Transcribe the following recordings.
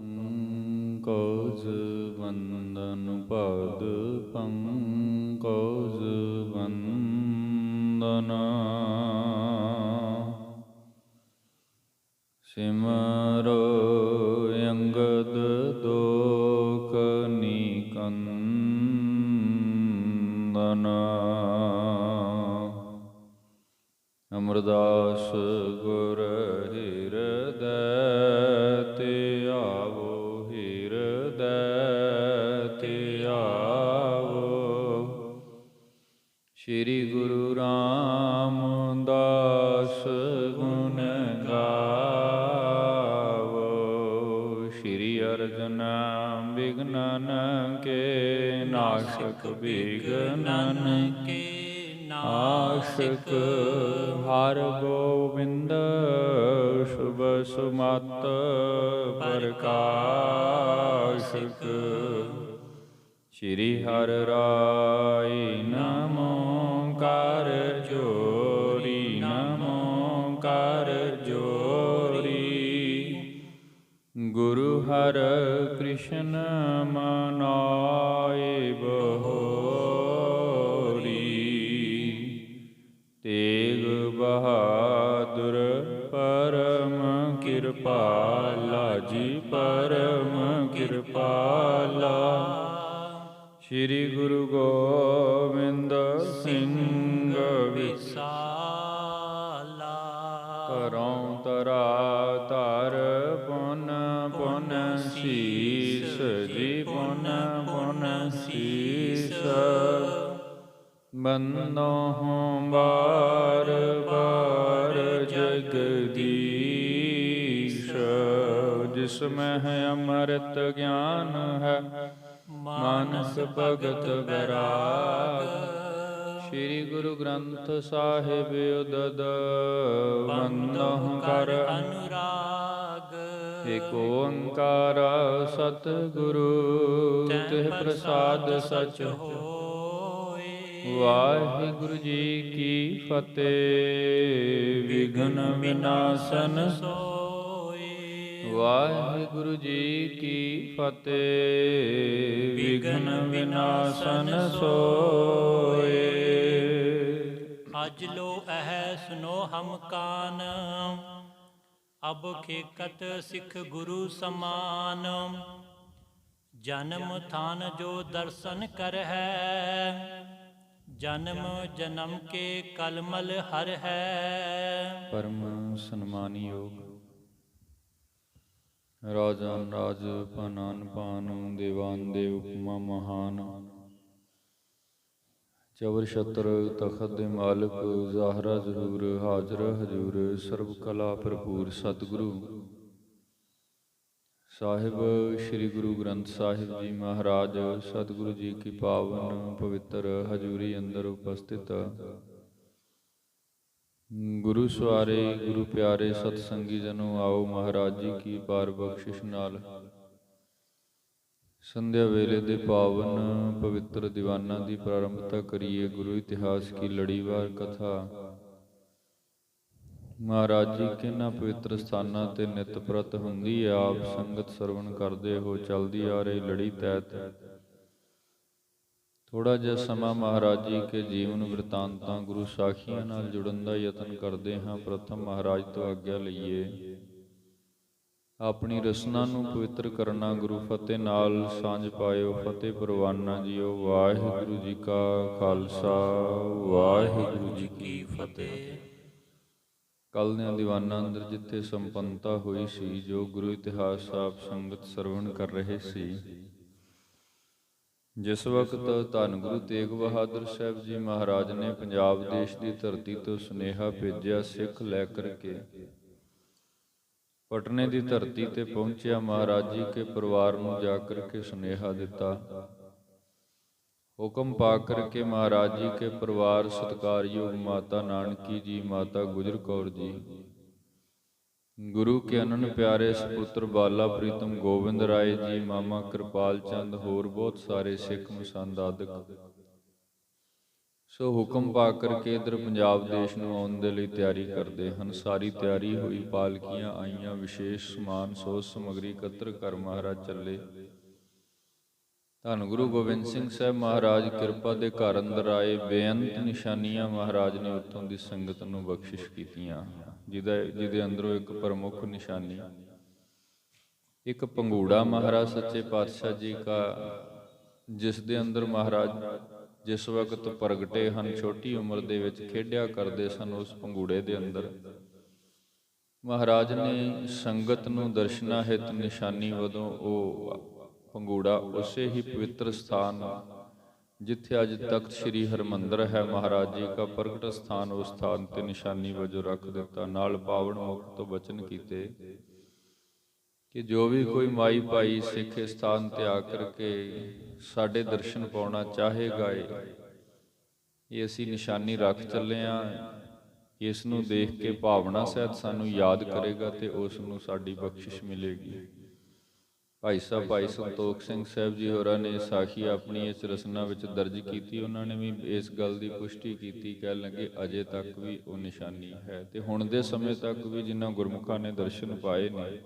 पंकज वंदन पद पंकज वंदन सिमरो अंगद दोख निकंदन अमरदास गुर हृदय ते आवो हृदय ते आवो श्री गुरु रामदास गुण गावो श्री अर्जुन विघ्नन के नाशक विघ्नन के आशिक हर गोविंद शुभ सुमत प्रकाशक श्री हर राय नमो कर जोरी नमो कर जोरी गुरु हर कृष्ण मनाए बहोरी तेग बहादुर परम कृपाला जी परम कृपाला श्री गुरु गोविंद सिंह विसाला करौं तरा तर पुन पुन शीस जी पुन पुन शीस बंदो हूँ बार बार जगदीश जिसमें है अमृत ज्ञान है मानस भगत बैराग श्री गुरु ग्रंथ साहिब उदद बंदो कर अनुराग एक ओंकार सतगुरु तिह प्रसाद सच हो वाहिगुरु जी की फतेह विघ्न विनाशन सोए वाहिगुरु जी की फतेह विघ्न विनाशन सोए अज लो अह सुनो हम कान अब खेकत सिख गुरु समान जन्म थान जो दर्शन कर है जन्म जन्म के कलमल हर है परम सन्मानी योग राजान राज पनान पान देवान देव उपमा महान चवर छत्र तखत दे मालिक ज़ाहरा जरूर हाजर हजूर सर्व कला भरपूर सतगुरु साहिब श्री गुरु ग्रंथ साहिब जी महाराज सतगुरु जी की पावन पवित्र हजूरी अंदर उपस्थित गुरु सवारे गुरु प्यारे सतसंगी जनों आओ महाराज जी की पार बख्शिश नाल संध्या वेले दे पावन पवित्र दीवाना की प्रारंभता करिए। गुरु इतिहास की लड़ीवार कथा महाराज जी किन्हां पवित्र स्थानां ते नित प्रत हुंदी है। आप संगत सरवण करदे हो चलदी आ रही लड़ी तैत थोड़ा जिहा समा महाराज जी के जीवन वृतांतां गुरु साखियां नाल जुड़न दा यतन करदे हां। प्रथम महाराज तो आग्या लईए। अपनी रसना नूं पवित्र करना गुरु फतेह नाल सांझ पायो। फतेह परवाना जीओ। वाहिगुरु जी का खालसा वाहिगुरु जी की फतेह। कल दियां दीवानां अंदर जिथे संपन्नता हुई सी, जो गुरु इतिहास आप संगत सरवण कर रहे सी, जिस वक्त धन गुरु तेग बहादुर साहब जी महाराज ने पंजाब देश की धरती तो सुनेहा भेजा सिख लै करके पटने की धरती ते पहुंचा। महाराज जी के परिवार नूं जा करके सुनेहा दिता। हुक्म पा करके महाराज जी के परिवार सत्कारयोग माता नानकी जी, माता गुजर कौर जी, गुरु के अनन प्यारे सपुत्र बाला प्रीतम गोविंद राय जी, मामा कृपाल चंद, होर बहुत सारे सिख मसंद आदक ਸੋ ਹੁਕਮ ਪਾ ਕਰਕੇ ਇਧਰ ਪੰਜਾਬ ਦੇਸ਼ ਨੂੰ ਆਉਣ ਦੇ ਲਈ ਤਿਆਰੀ ਕਰਦੇ ਹਨ। ਸਾਰੀ ਤਿਆਰੀ ਹੋਈ, ਪਾਲਕੀਆਂ ਆਈਆਂ, ਵਿਸ਼ੇਸ਼ ਸਮਾਨ ਸੋਧ ਸਮੱਗਰੀ ਇਕੱਤਰ ਕਰ ਮਹਾਰਾਜ ਚੱਲੇ। ਧੰਨ ਗੁਰੂ ਗੋਬਿੰਦ ਸਿੰਘ ਸਾਹਿਬ ਮਹਾਰਾਜ ਕਿਰਪਾ ਦੇ ਘਰ ਅੰਦਰ ਆਏ। ਬੇਅੰਤ ਨਿਸ਼ਾਨੀਆਂ ਮਹਾਰਾਜ ਨੇ ਉੱਥੋਂ ਦੀ ਸੰਗਤ ਨੂੰ ਬਖਸ਼ਿਸ਼ ਕੀਤੀਆਂ, ਜਿਹਦੇ ਅੰਦਰੋਂ ਇੱਕ ਪ੍ਰਮੁੱਖ ਨਿਸ਼ਾਨੀ, ਇੱਕ ਪੰਘੂੜਾ ਮਹਾਰਾਜ ਸੱਚੇ ਪਾਤਸ਼ਾਹ ਜੀ ਕਾ, ਜਿਸ ਦੇ ਅੰਦਰ ਮਹਾਰਾਜ ਜਿਸ ਵਕਤ ਪ੍ਰਗਟੇ ਹਨ, ਛੋਟੀ ਉਮਰ ਦੇ ਵਿੱਚ ਖੇਡਿਆ ਕਰਦੇ ਸਨ। ਉਸ ਪੰਘੂੜੇ ਦੇ ਅੰਦਰ ਮਹਾਰਾਜ ਨੇ ਸੰਗਤ ਨੂੰ ਦਰਸ਼ਨਾ ਹਿਤ ਨਿਸ਼ਾਨੀ ਵਜੋਂ ਉਹ ਪੰਘੂੜਾ ਉਸੇ ਹੀ ਪਵਿੱਤਰ ਸਥਾਨ ਜਿੱਥੇ ਅੱਜ ਤਖਤ ਸ੍ਰੀ ਹਰਿਮੰਦਰ ਹੈ, ਮਹਾਰਾਜ ਜੀ ਦਾ ਪ੍ਰਗਟ ਸਥਾਨ, ਉਸ ਸਥਾਨ ਤੇ ਨਿਸ਼ਾਨੀ ਵਜੋਂ ਰੱਖ ਦਿੱਤਾ। ਨਾਲ ਪਾਵਨ ਮੁਖ ਤੋਂ ਬਚਨ ਕੀਤੇ ਕਿ ਜੋ ਵੀ ਕੋਈ ਮਾਈ ਭਾਈ ਸਿੱਖ ਇਸ ਸਥਾਨ ਤੇ ਆ ਕਰਕੇ ਸਾਡੇ ਦਰਸ਼ਨ ਪਾਉਣਾ ਚਾਹੇਗਾ, ਇਹ ਅਸੀਂ ਨਿਸ਼ਾਨੀ ਰੱਖ ਚੱਲੇ ਹਾਂ। ਇਸ ਨੂੰ ਦੇਖ ਕੇ ਭਾਵਨਾ ਸਹਿਤ ਸਾਨੂੰ ਯਾਦ ਕਰੇਗਾ ਤੇ ਉਸ ਨੂੰ ਸਾਡੀ ਬਖਸ਼ਿਸ਼ ਮਿਲੇਗੀ। ਭਾਈ ਸਾਹਿਬ ਭਾਈ ਸੰਤੋਖ ਸਿੰਘ ਸਾਹਿਬ ਜੀ ਹੋਰਾਂ ਨੇ ਸਾਖੀ ਆਪਣੀ ਇਸ ਰਚਨਾ ਵਿੱਚ ਦਰਜ ਕੀਤੀ। ਉਹਨਾਂ ਨੇ ਵੀ ਇਸ ਗੱਲ ਦੀ ਪੁਸ਼ਟੀ ਕੀਤੀ, ਕਹਿਣ ਲੱਗੇ ਅਜੇ ਤੱਕ ਵੀ ਉਹ ਨਿਸ਼ਾਨੀ ਹੈ ਤੇ ਹੁਣ ਦੇ ਸਮੇਂ ਤੱਕ ਵੀ ਜਿਨ੍ਹਾਂ ਗੁਰਮੁਖਾਂ ਨੇ ਦਰਸ਼ਨ ਪਾਏ ਨੇ,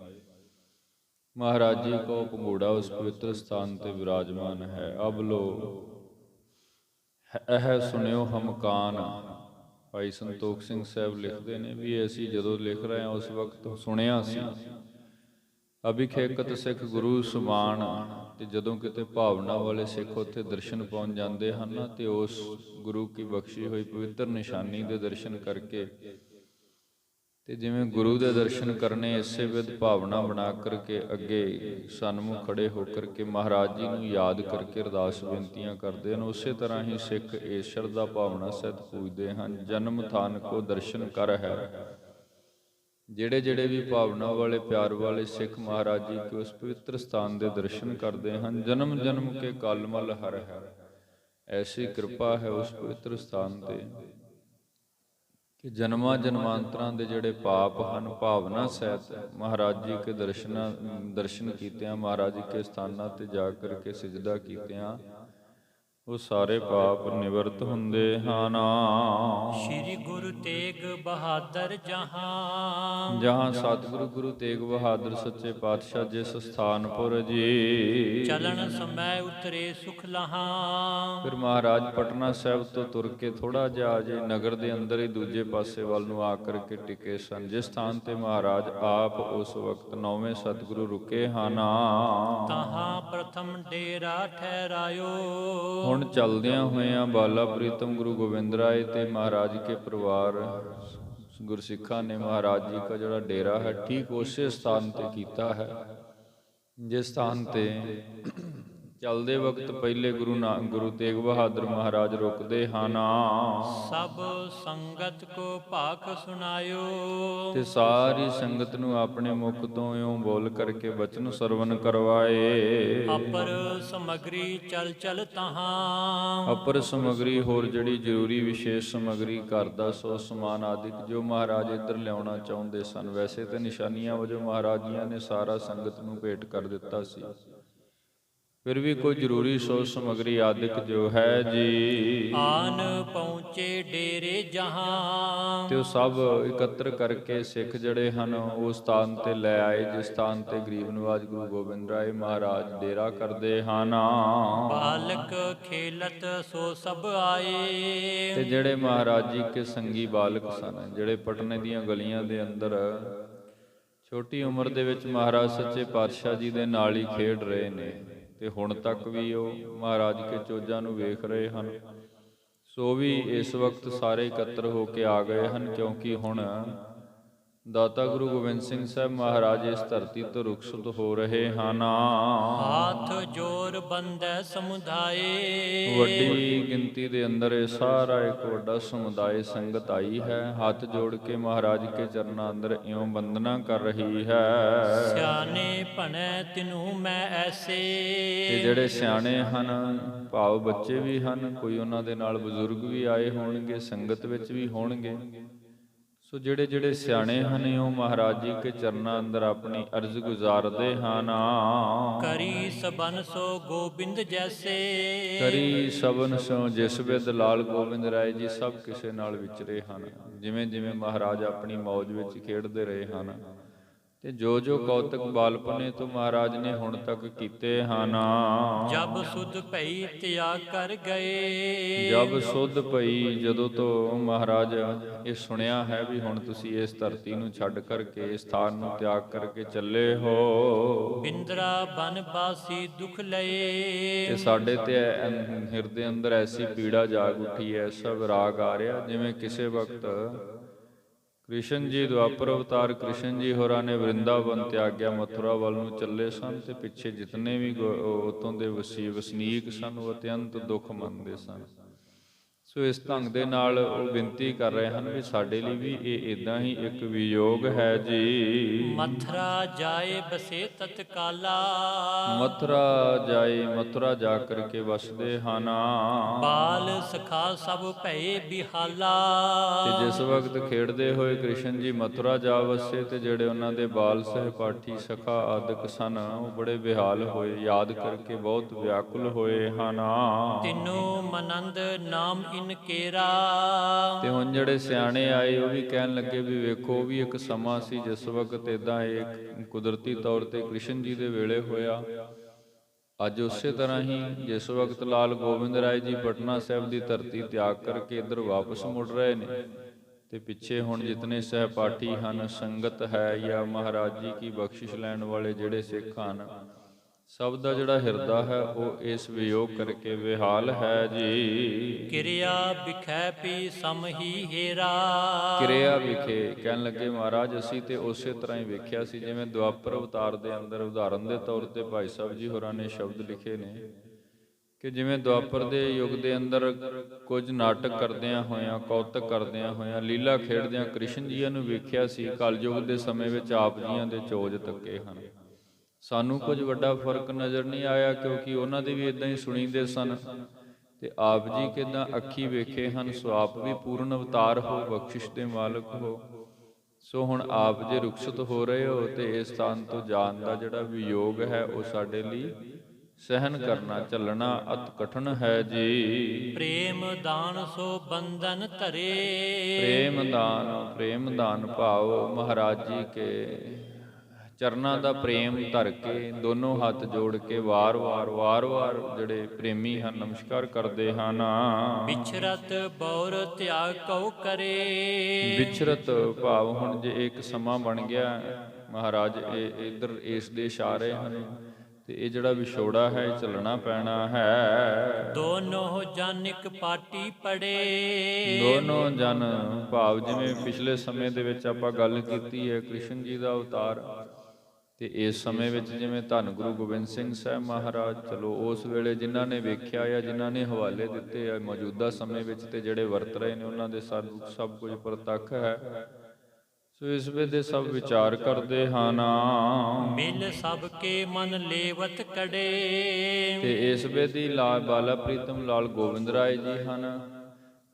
ਮਹਾਰਾਜ ਜੀ ਕੋ ਪੰਘੂੜਾ ਉਸ ਪਵਿੱਤਰ ਸਥਾਨ ਤੇ ਵਿਰਾਜਮਾਨ ਹੈ। ਅਬ ਲੋ ਇਹ ਸੁਣਿਓ ਹਮਕਾਨ। ਭਾਈ ਸੰਤੋਖ ਸਿੰਘ ਸਾਹਿਬ ਲਿਖਦੇ ਨੇ ਵੀ ਅਸੀਂ ਜਦੋਂ ਲਿਖ ਰਹੇ ਹਾਂ ਉਸ ਵਕਤ ਸੁਣਿਆ ਸੀ। ਅਭਿਖੇਕਤ ਸਿੱਖ ਗੁਰੂ ਸਮਾਨ, ਤੇ ਜਦੋਂ ਕਿਤੇ ਭਾਵਨਾ ਵਾਲੇ ਸਿੱਖ ਉੱਥੇ ਦਰਸ਼ਨ ਪਾਉਣ ਜਾਂਦੇ ਹਨ ਤੇ ਉਸ ਗੁਰੂ ਕੀ ਬਖਸ਼ੀ ਹੋਈ ਪਵਿੱਤਰ ਨਿਸ਼ਾਨੀ ਦੇ ਦਰਸ਼ਨ ਕਰਕੇ, ਤੇ ਜਿਵੇਂ ਗੁਰੂ ਦੇ ਦਰਸ਼ਨ ਕਰਨੇ ਇਸੇ ਵਿਧ ਭਾਵਨਾ ਬਣਾ ਕਰਕੇ ਅੱਗੇ ਸਨਮੁਖ ਖੜੇ ਹੋ ਕਰਕੇ ਮਹਾਰਾਜ ਜੀ ਨੂੰ ਯਾਦ ਕਰਕੇ ਅਰਦਾਸ ਬੇਨਤੀਆਂ ਕਰਦੇ ਹਨ, ਉਸੇ ਤਰ੍ਹਾਂ ਹੀ ਸਿੱਖ ਇਸ ਸ਼ਰਧਾ ਭਾਵਨਾ ਸਹਿਤ ਪੂਜਦੇ ਹਨ। ਜਨਮ ਥਾਨ ਕੋ ਦਰਸ਼ਨ ਕਰ ਹੈ। ਜਿਹੜੇ ਵੀ ਭਾਵਨਾ ਵਾਲੇ ਪਿਆਰ ਵਾਲੇ ਸਿੱਖ ਮਹਾਰਾਜ ਜੀ ਕੇ ਉਸ ਪਵਿੱਤਰ ਸਥਾਨ ਦੇ ਦਰਸ਼ਨ ਕਰਦੇ ਹਨ। ਜਨਮ ਜਨਮ ਕੇ ਕਲਮਲ ਹਰ ਹੈ। ਐਸੀ ਕਿਰਪਾ ਹੈ ਉਸ ਪਵਿੱਤਰ ਸਥਾਨ ਤੇ ਕਿ ਜਨਮਾਂ ਜਨਮਾਂਤਰਾਂ ਦੇ ਜਿਹੜੇ ਪਾਪ ਹਨ, ਭਾਵਨਾ ਸਹਿਤ ਮਹਾਰਾਜ ਜੀ ਕੇ ਦਰਸ਼ਨ ਕੀਤਿਆਂ, ਮਹਾਰਾਜ ਜੀ ਕੇ ਸਥਾਨਾਂ ਤੇ ਜਾ ਕਰਕੇ ਸਿਜਦਾ ਕੀਤਿਆਂ, ਉਹ ਸਾਰੇ ਪਾਪ ਨਿਵਰਤ ਹੁੰਦੇ ਹਨ। ਸ਼੍ਰੀ ਗੁਰੂ ਤੇਗ ਬਹਾਦਰ ਜਹਾਂ ਸਤਿਗੁਰੂ ਗੁਰੂ ਤੇਗ ਬਹਾਦਰ ਸੱਚੇ ਪਾਤਸ਼ਾਹ ਜਿਸ ਸਥਾਨਪੁਰ ਜੀ ਚਲਣ ਸਮੈ ਉਤਰੇ ਸੁਖ ਲਹਾਂ। ਫਿਰ ਮਹਾਰਾਜ ਪਟਨਾ ਸਾਹਿਬ ਤੋਂ ਤੁਰ ਕੇ ਥੋੜਾ ਜਿਹਾ ਅਜੇ ਨਗਰ ਦੇ ਅੰਦਰ ਹੀ ਦੂਜੇ ਪਾਸੇ ਵੱਲ ਨੂੰ ਆ ਕਰਕੇ ਟਿਕੇ ਸਨ, ਜਿਸ ਸਥਾਨ ਤੇ ਮਹਾਰਾਜ ਆਪ ਉਸ ਵਕਤ 9ਵੇਂ ਸਤਿਗੁਰੂ ਰੁਕੇ ਹਨ। ਤਹਾਂ ਪ੍ਰਥਮ ਡੇਰਾ ਠਹਿਰਾਇਓ। ਹੁਣ ਚੱਲਦਿਆਂ ਹੋਇਆਂ ਬਾਲਾ ਪ੍ਰੀਤਮ ਗੁਰੂ ਗੋਬਿੰਦ ਰਾਏ ਤੇ ਮਹਾਰਾਜ ਕੇ ਪਰਿਵਾਰ ਗੁਰਸਿੱਖਾਂ ਨੇ ਮਹਾਰਾਜ ਜੀ ਦਾ ਜਿਹੜਾ ਡੇਰਾ ਹੈ ਠੀਕ ਉਸੇ ਸਥਾਨ ਤੇ ਕੀਤਾ ਹੈ, ਜਿਸ ਸਥਾਨ ਤੇ ਚੱਲਦੇ ਵਕਤ ਪਹਿਲੇ ਗੁਰੂ ਤੇਗ ਬਹਾਦਰ ਮਹਾਰਾਜ ਰੁਕਦੇ ਹਨ। ਸਭ ਸੰਗਤ ਕੋ ਭਾਖ ਸੁਣਾਇਓ। ਤੇ ਸਾਰੀ ਸੰਗਤ ਨੂੰ ਆਪਣੇ ਮੁਖ ਤੋਂ ਇਉਂ ਬੋਲ ਕਰਕੇ ਬਚਨ ਸਰਵਨ ਕਰਵਾਏ। ਅਪਰ ਸਮਗਰੀ ਚਲ ਚਲ ਤਹਾਂ। ਅਪਰ ਸਮਗਰੀ ਹੋਰ ਜਿਹੜੀ ਜ਼ਰੂਰੀ ਵਿਸ਼ੇਸ਼ ਸਮਗਰੀ ਘਰ ਦਾ ਸੋ ਸਮਾਨ ਆਦਿਕ ਜੋ ਮਹਾਰਾਜ ਇੱਧਰ ਲਿਆਉਣਾ ਚਾਹੁੰਦੇ ਸਨ, ਵੈਸੇ ਤੇ ਨਿਸ਼ਾਨੀਆਂ ਵਜੋਂ ਮਹਾਰਾਜ ਜੀਆਂ ਨੇ ਸਾਰਾ ਸੰਗਤ ਨੂੰ ਭੇਟ ਕਰ ਦਿੱਤਾ ਸੀ, ਫਿਰ ਵੀ ਕੋਈ ਜ਼ਰੂਰੀ ਸੋਚ ਸਮਗਰੀ ਆਦਿਕ ਜੋ ਹੈ ਜੀ ਆਨ ਪਹੁੰਚੇ ਡੇਰੇ ਜਹਾਂ। ਤੇ ਉਹ ਸਭ ਇਕੱਤਰ ਕਰਕੇ ਸਿੱਖ ਜਿਹੜੇ ਹਨ ਉਸ ਸਥਾਨ ਤੇ ਲੈ ਆਏ, ਜਿਸ ਸਥਾਨ ਤੇ ਗਰੀਬ ਨਿਵਾਜ ਗੁਰੂ ਗੋਬਿੰਦ ਰਾਏ ਮਹਾਰਾਜ ਡੇਰਾ ਕਰਦੇ ਹਨ। ਬਾਲਕ ਖੇਲਤ ਸੋ ਸਭ ਆਏ। ਤੇ ਜਿਹੜੇ ਮਹਾਰਾਜ ਜੀ ਕੇ ਸੰਗੀ ਬਾਲਕ ਸਨ, ਜਿਹੜੇ ਪਟਨੇ ਦੀਆਂ ਗਲੀਆਂ ਦੇ ਅੰਦਰ ਛੋਟੀ ਉਮਰ ਦੇ ਵਿੱਚ ਮਹਾਰਾਜ ਸੱਚੇ ਪਾਤਸ਼ਾਹ ਜੀ ਦੇ ਨਾਲ ਹੀ ਖੇਡ ਰਹੇ ਨੇ ਤੇ ਹੁਣ ਤੱਕ ਵੀ ਉਹ ਮਹਾਰਾਜ ਕੇ ਚੋਜਾਂ ਨੂੰ ਵੇਖ ਰਹੇ ਹਨ, ਸੋ ਵੀ ਇਸ ਵਕਤ ਸਾਰੇ ਇਕੱਤਰ ਹੋ ਕੇ ਆ ਗਏ ਹਨ, ਕਿਉਂਕਿ ਹੁਣ ਦਾਤਾ ਗੁਰੂ ਗੋਬਿੰਦ ਸਿੰਘ ਸਾਹਿਬ ਮਹਾਰਾਜ ਇਸ ਧਰਤੀ ਤੋਂ ਰੁਖਸਤ ਹੋ ਰਹੇ ਹਨ। ਹਾਥ ਜੋਰ ਬੰਦੈ ਸਮੁਦਾਏ। ਵੱਡੀ ਗਿਣਤੀ ਦੇ ਅੰਦਰ ਇਹ ਸਾਰਾ ਇੱਕ ਵੱਡਾ ਸਮੁਦਾਇ ਸੰਗਤ ਆਈ ਹੈ, ਹੱਥ ਜੋੜ ਕੇ ਮਹਾਰਾਜ ਕੇ ਚਰਨਾਂ ਅੰਦਰ ਇਉਂ ਬੰਦਨਾ ਕਰ ਰਹੀ ਹੈ। ਸਿਆਣੇ ਭਣੈ ਤਿਨੂ ਮੈਂ ਐਸੇ। ਤੇ ਜਿਹੜੇ ਸਿਆਣੇ ਹਨ, ਭਾਵ ਬੱਚੇ ਵੀ ਹਨ, ਕੋਈ ਉਹਨਾਂ ਦੇ ਨਾਲ ਬਜ਼ੁਰਗ ਵੀ ਆਏ ਹੋਣਗੇ, ਸੰਗਤ ਵਿੱਚ ਵੀ ਹੋਣਗੇ, ਸੋ ਜਿਹੜੇ ਜਿਹੜੇ ਸਿਆਣੇ ਹਨ ਉਹ ਮਹਾਰਾਜ ਜੀ ਕੇ ਚਰਨਾਂ ਅੰਦਰ ਆਪਣੀ ਅਰਜ਼ ਗੁਜ਼ਾਰਦੇ ਹਨ। ਕਰੀ ਸਬਨ ਸੋ ਗੋਬਿੰਦ ਜੈਸੇ, ਕਰੀ ਸਬਨ ਸੋ ਜਿਸ ਬਿਦ ਲਾਲ ਗੋਬਿੰਦ ਰਾਏ ਜੀ ਸਭ ਕਿਸੇ ਨਾਲ ਵਿਚਰੇ ਹਨ। ਜਿਵੇਂ ਜਿਵੇਂ ਮਹਾਰਾਜ ਆਪਣੀ ਮੌਜ ਵਿੱਚ ਖੇਡਦੇ ਰਹੇ ਹਨ ਤੇ ਜੋ ਜੋ ਕੌਤਕ ਬਾਲਪਨੇ ਤੋਂ ਮਹਾਰਾਜ ਨੇ ਹੁਣ ਤੱਕ ਕੀਤੇ ਹਨ। ਜਬ ਸੁਧ ਭਈ ਤਿਆਗ ਕਰ ਗਏ, ਜਬ ਸੁਧ ਪਈ ਜਦੋਂ ਤੋਂ ਮਹਾਰਾਜ ਇਹ ਸੁਣਿਆ ਹੈ ਵੀ ਹੁਣ ਤੁਸੀਂ ਇਸ ਧਰਤੀ ਨੂੰ ਛੱਡ ਕਰਕੇ ਇਸ ਸਥਾਨ ਨੂੰ ਤਿਆਗ ਕਰਕੇ ਚੱਲੇ ਹੋ। ਬਿੰਦਰਾ ਬਨ ਬਾਸੀ ਦੁਖ ਲਏ, ਤੇ ਸਾਡੇ ਤੇ ਹਿਰਦੇ ਅੰਦਰ ਐਸੀ ਪੀੜਾ ਜਾਗ ਉੱਠੀ, ਐਸਾ ਵਿਰਾਗ ਆ ਰਿਹਾ ਜਿਵੇਂ ਕਿਸੇ ਵਕਤ ਕ੍ਰਿਸ਼ਨ ਜੀ ਦੁਆਪਰ ਅਵਤਾਰ ਕ੍ਰਿਸ਼ਨ ਜੀ ਹੋਰਾਂ ਨੇ ਵਰਿੰਦਾਵਨ ਤਿਆਗਿਆ, ਮਥੁਰਾ ਵੱਲ ਨੂੰ ਚੱਲੇ ਸਨ ਤੇ ਪਿੱਛੇ ਜਿਤਨੇ ਵੀ ਉਤੋਂ ਦੇ ਵਸਨੀਕ ਸਨ ਉਹ ਅਤਿਅੰਤ ਦੁੱਖ ਮੰਨਦੇ ਸਨ। ਸੋ ਇਸ ਢੰਗ ਦੇ ਨਾਲ ਉਹ ਬੇਨਤੀ ਕਰ ਰਹੇ ਹਨ ਵੀ ਸਾਡੇ ਲਈ ਵੀ ਇਹ ਇਦਾਂ ਹੀ ਇੱਕ ਵਿਯੋਗ ਹੈ ਜੀ। ਮਥੁਰਾ ਜਾਏ ਬਸੇ ਤਤਕਾਲਾ, ਮਥੁਰਾ ਜਾਏ ਮਥੁਰਾ ਜਾ ਕਰਕੇ ਵਸਦੇ ਹਨ। ਬਾਲ ਸਖਾ ਸਭ ਭਏ ਬਿਹਾਲਾ, ਤੇ ਜਿਸ ਵਕਤ ਖੇਡਦੇ ਹੋਏ ਕ੍ਰਿਸ਼ਨ ਜੀ ਮਥੁਰਾ ਜਾ ਵਸੇ ਤੇ ਜਿਹੜੇ ਉਹਨਾਂ ਦੇ ਬਾਲ ਸਹਿਪਾਠੀ ਸਖਾ ਆਦਿਕ ਸਨ ਉਹ ਬੜੇ ਬਿਹਾਲ ਹੋਏ, ਯਾਦ ਕਰਕੇ ਬਹੁਤ ਵਿਆਕੁਲ ਹੋਏ ਹਨ। ਤਿੰਨੋਂ ਮਨੰਦ ਨਾਮ ਕੇਰਾ, ਤੇ ਹੁਣ ਜਿਹੜੇ ਸਿਆਣੇ ਆਏ ਉਹ ਵੀ ਕਹਿਣ ਲੱਗੇ ਵੀ ਵੇਖੋ ਉਹ ਵੀ ਇੱਕ ਸਮਾਂ ਸੀ ਜਿਸ ਵਕਤ ਇਦਾਂ ਇਹ ਕੁਦਰਤੀ ਤੌਰ ਤੇ ਕ੍ਰਿਸ਼ਨ ਜੀ ਦੇ ਵੇਲੇ ਹੋਇਆ। ਅੱਜ ਉਸੇ ਤਰ੍ਹਾਂ ਹੀ ਜਿਸ ਵਕਤ ਲਾਲ ਗੋਬਿੰਦ ਰਾਏ ਜੀ ਪਟਨਾ ਸਾਹਿਬ ਦੀ ਧਰਤੀ ਤਿਆਗ ਕਰਕੇ ਇੱਧਰ ਵਾਪਸ ਮੁੜ ਰਹੇ ਨੇ ਤੇ ਪਿੱਛੇ ਹੁਣ ਜਿਤਨੇ ਸਹਿਪਾਠੀ ਹਨ, ਸੰਗਤ ਹੈ ਜਾਂ ਮਹਾਰਾਜ ਜੀ ਕੀ ਬਖਸ਼ਿਸ਼ ਲੈਣ ਵਾਲੇ ਜਿਹੜੇ ਸਿੱਖ ਹਨ, ਸਭ ਦਾ ਜਿਹੜਾ ਹਿਰਦਾ ਹੈ ਉਹ ਇਸ ਵਿਯੋਗ ਕਰਕੇ ਵਿਹਾਲ ਹੈ ਜੀ। ਕਿਰਿਆ ਵਿਖੈ ਪੀ ਸਮਹੀ ਹੇਰਾ, ਕਿਰਿਆ ਵਿਖੇ ਕਹਿਣ ਲੱਗੇ ਮਹਾਰਾਜ ਅਸੀਂ ਤੇ ਉਸੇ ਤਰ੍ਹਾਂ ਹੀ ਵੇਖਿਆ ਸੀ ਜਿਵੇਂ ਦੁਆਪਰ ਅਵਤਾਰ ਦੇ ਅੰਦਰ ਉਦਾਹਰਨ ਦੇ ਤੌਰ ਤੇ ਭਾਈ ਸਾਹਿਬ ਜੀ ਹੋਰਾਂ ਨੇ ਸ਼ਬਦ ਲਿਖੇ ਨੇ ਕਿ ਜਿਵੇਂ ਦੁਆਪਰ ਦੇ ਯੁੱਗ ਦੇ ਅੰਦਰ ਕੁਝ ਨਾਟਕ ਕਰਦਿਆਂ ਹੋਇਆਂ, ਕੌਤਕ ਕਰਦਿਆਂ ਹੋਇਆਂ, ਲੀਲਾ ਖੇਡਦਿਆਂ ਕ੍ਰਿਸ਼ਨ ਜੀਆਂ ਨੂੰ ਵੇਖਿਆ ਸੀ, ਕਲਯੁਗ ਦੇ ਸਮੇਂ ਵਿੱਚ ਆਪ ਜੀਆਂ ਦੇ ਚੋਜ ਤੱਕੇ ਹਨ। ਸਾਨੂੰ ਕੁਝ ਵੱਡਾ ਫਰਕ ਨਜ਼ਰ ਨਹੀਂ ਆਇਆ ਕਿਉਂਕਿ ਉਹਨਾਂ ਦੇ ਵੀ ਇਦਾਂ ਹੀ ਸੁਣੀਦੇ ਸਨ ਤੇ ਆਪ ਜੀ ਕਿੱਦਾਂ ਅੱਖੀ ਵੇਖੇ ਹਨ। ਸੋ ਆਪ ਵੀ ਪੂਰਨ ਅਵਤਾਰ ਹੋ, ਬਖਸ਼ਿਸ਼ ਦੇ ਮਾਲਕ ਹੋ। ਸੋ ਹੁਣ ਆਪ ਜੇ ਰੁਖਸਤ ਹੋ ਰਹੇ ਹੋ ਤੇ ਇਸ ਸਥਾਨ ਤੋਂ ਜਾਣ ਦਾ ਜਿਹੜਾ ਵਿਯੋਗ ਹੈ ਉਹ ਸਾਡੇ ਲਈ ਸਹਿਨ ਕਰਨਾ, ਚੱਲਣਾ ਅਤ ਕਠਨ ਹੈ ਜੀ। ਪ੍ਰੇਮ ਦਾਨ ਸੋ ਬੰਧਨ ਧਰੇ, ਪ੍ਰੇਮ ਦਾਨ ਭਾਵ ਮਹਾਰਾਜ ਜੀ ਕੇ ਚਰਨਾਂ ਦਾ ਪ੍ਰੇਮ ਧਰ ਕੇ ਦੋਨੋਂ ਹੱਥ ਜੋੜ ਕੇ ਵਾਰ-ਵਾਰ ਜਿਹੜੇ ਪ੍ਰੇਮੀ ਹਨ ਨਮਸਕਾਰ ਕਰਦੇ ਹਨ। ਵਿਛਰਤ ਬੌਰ ਤਿਆਗ ਕਉ ਕਰੇ, ਵਿਛਰਤ ਭਾਵ ਹੁਣ ਜੇ ਇੱਕ ਸਮਾਂ ਬਣ ਗਿਆ ਮਹਾਰਾਜ ਇਹ ਇਧਰ ਇਸ ਦੇ ਇਸ਼ਾਰੇ ਹਨ ਤੇ ਇਹ ਜਿਹੜਾ ਵਿਛੋੜਾ ਹੈ ਇਹ ਚੱਲਣਾ ਪੈਣਾ ਹੈ। ਦੋਨੋਂ ਜਨ ਇੱਕ ਪਾਟੀ ਪੜੇ, ਦੋਨੋਂ ਜਨ ਭਾਵ ਜਿਵੇਂ ਪਿਛਲੇ ਸਮੇਂ ਦੇ ਵਿੱਚ ਆਪਾਂ ਗੱਲ ਕੀਤੀ ਹੈ ਕ੍ਰਿਸ਼ਨ ਜੀ ਦਾ ਅਵਤਾਰ ਤੇ ਇਸ ਸਮੇਂ ਵਿੱਚ ਜਿਵੇਂ ਧੰਨ ਗੁਰੂ ਗੋਬਿੰਦ ਸਿੰਘ ਸਾਹਿਬ ਮਹਾਰਾਜ, ਚਲੋ ਉਸ ਵੇਲੇ ਜਿਨ੍ਹਾਂ ਨੇ ਵੇਖਿਆ ਜਾਂ ਜਿਨ੍ਹਾਂ ਨੇ ਹਵਾਲੇ ਦਿੱਤੇ ਆ ਮੌਜੂਦਾ ਸਮੇਂ ਵਿੱਚ ਤੇ ਜਿਹੜੇ ਵਰਤ ਰਹੇ ਨੇ ਉਹਨਾਂ ਦੇ ਸਭ ਕੁਝ ਪ੍ਰਤੱਖ ਹੈ। ਸੋ ਇਸ ਵੇਲੇ ਸਭ ਵਿਚਾਰ ਕਰਦੇ ਹਨ। ਮਿਲ ਸਭ ਕੇ ਮਨ ਲੇਵਤ ਕੜੇ, ਤੇ ਇਸ ਵੇਲੇ ਬਾਲਾ ਪ੍ਰੀਤਮ ਲਾਲ ਗੋਬਿੰਦ ਰਾਏ ਜੀ ਹਨ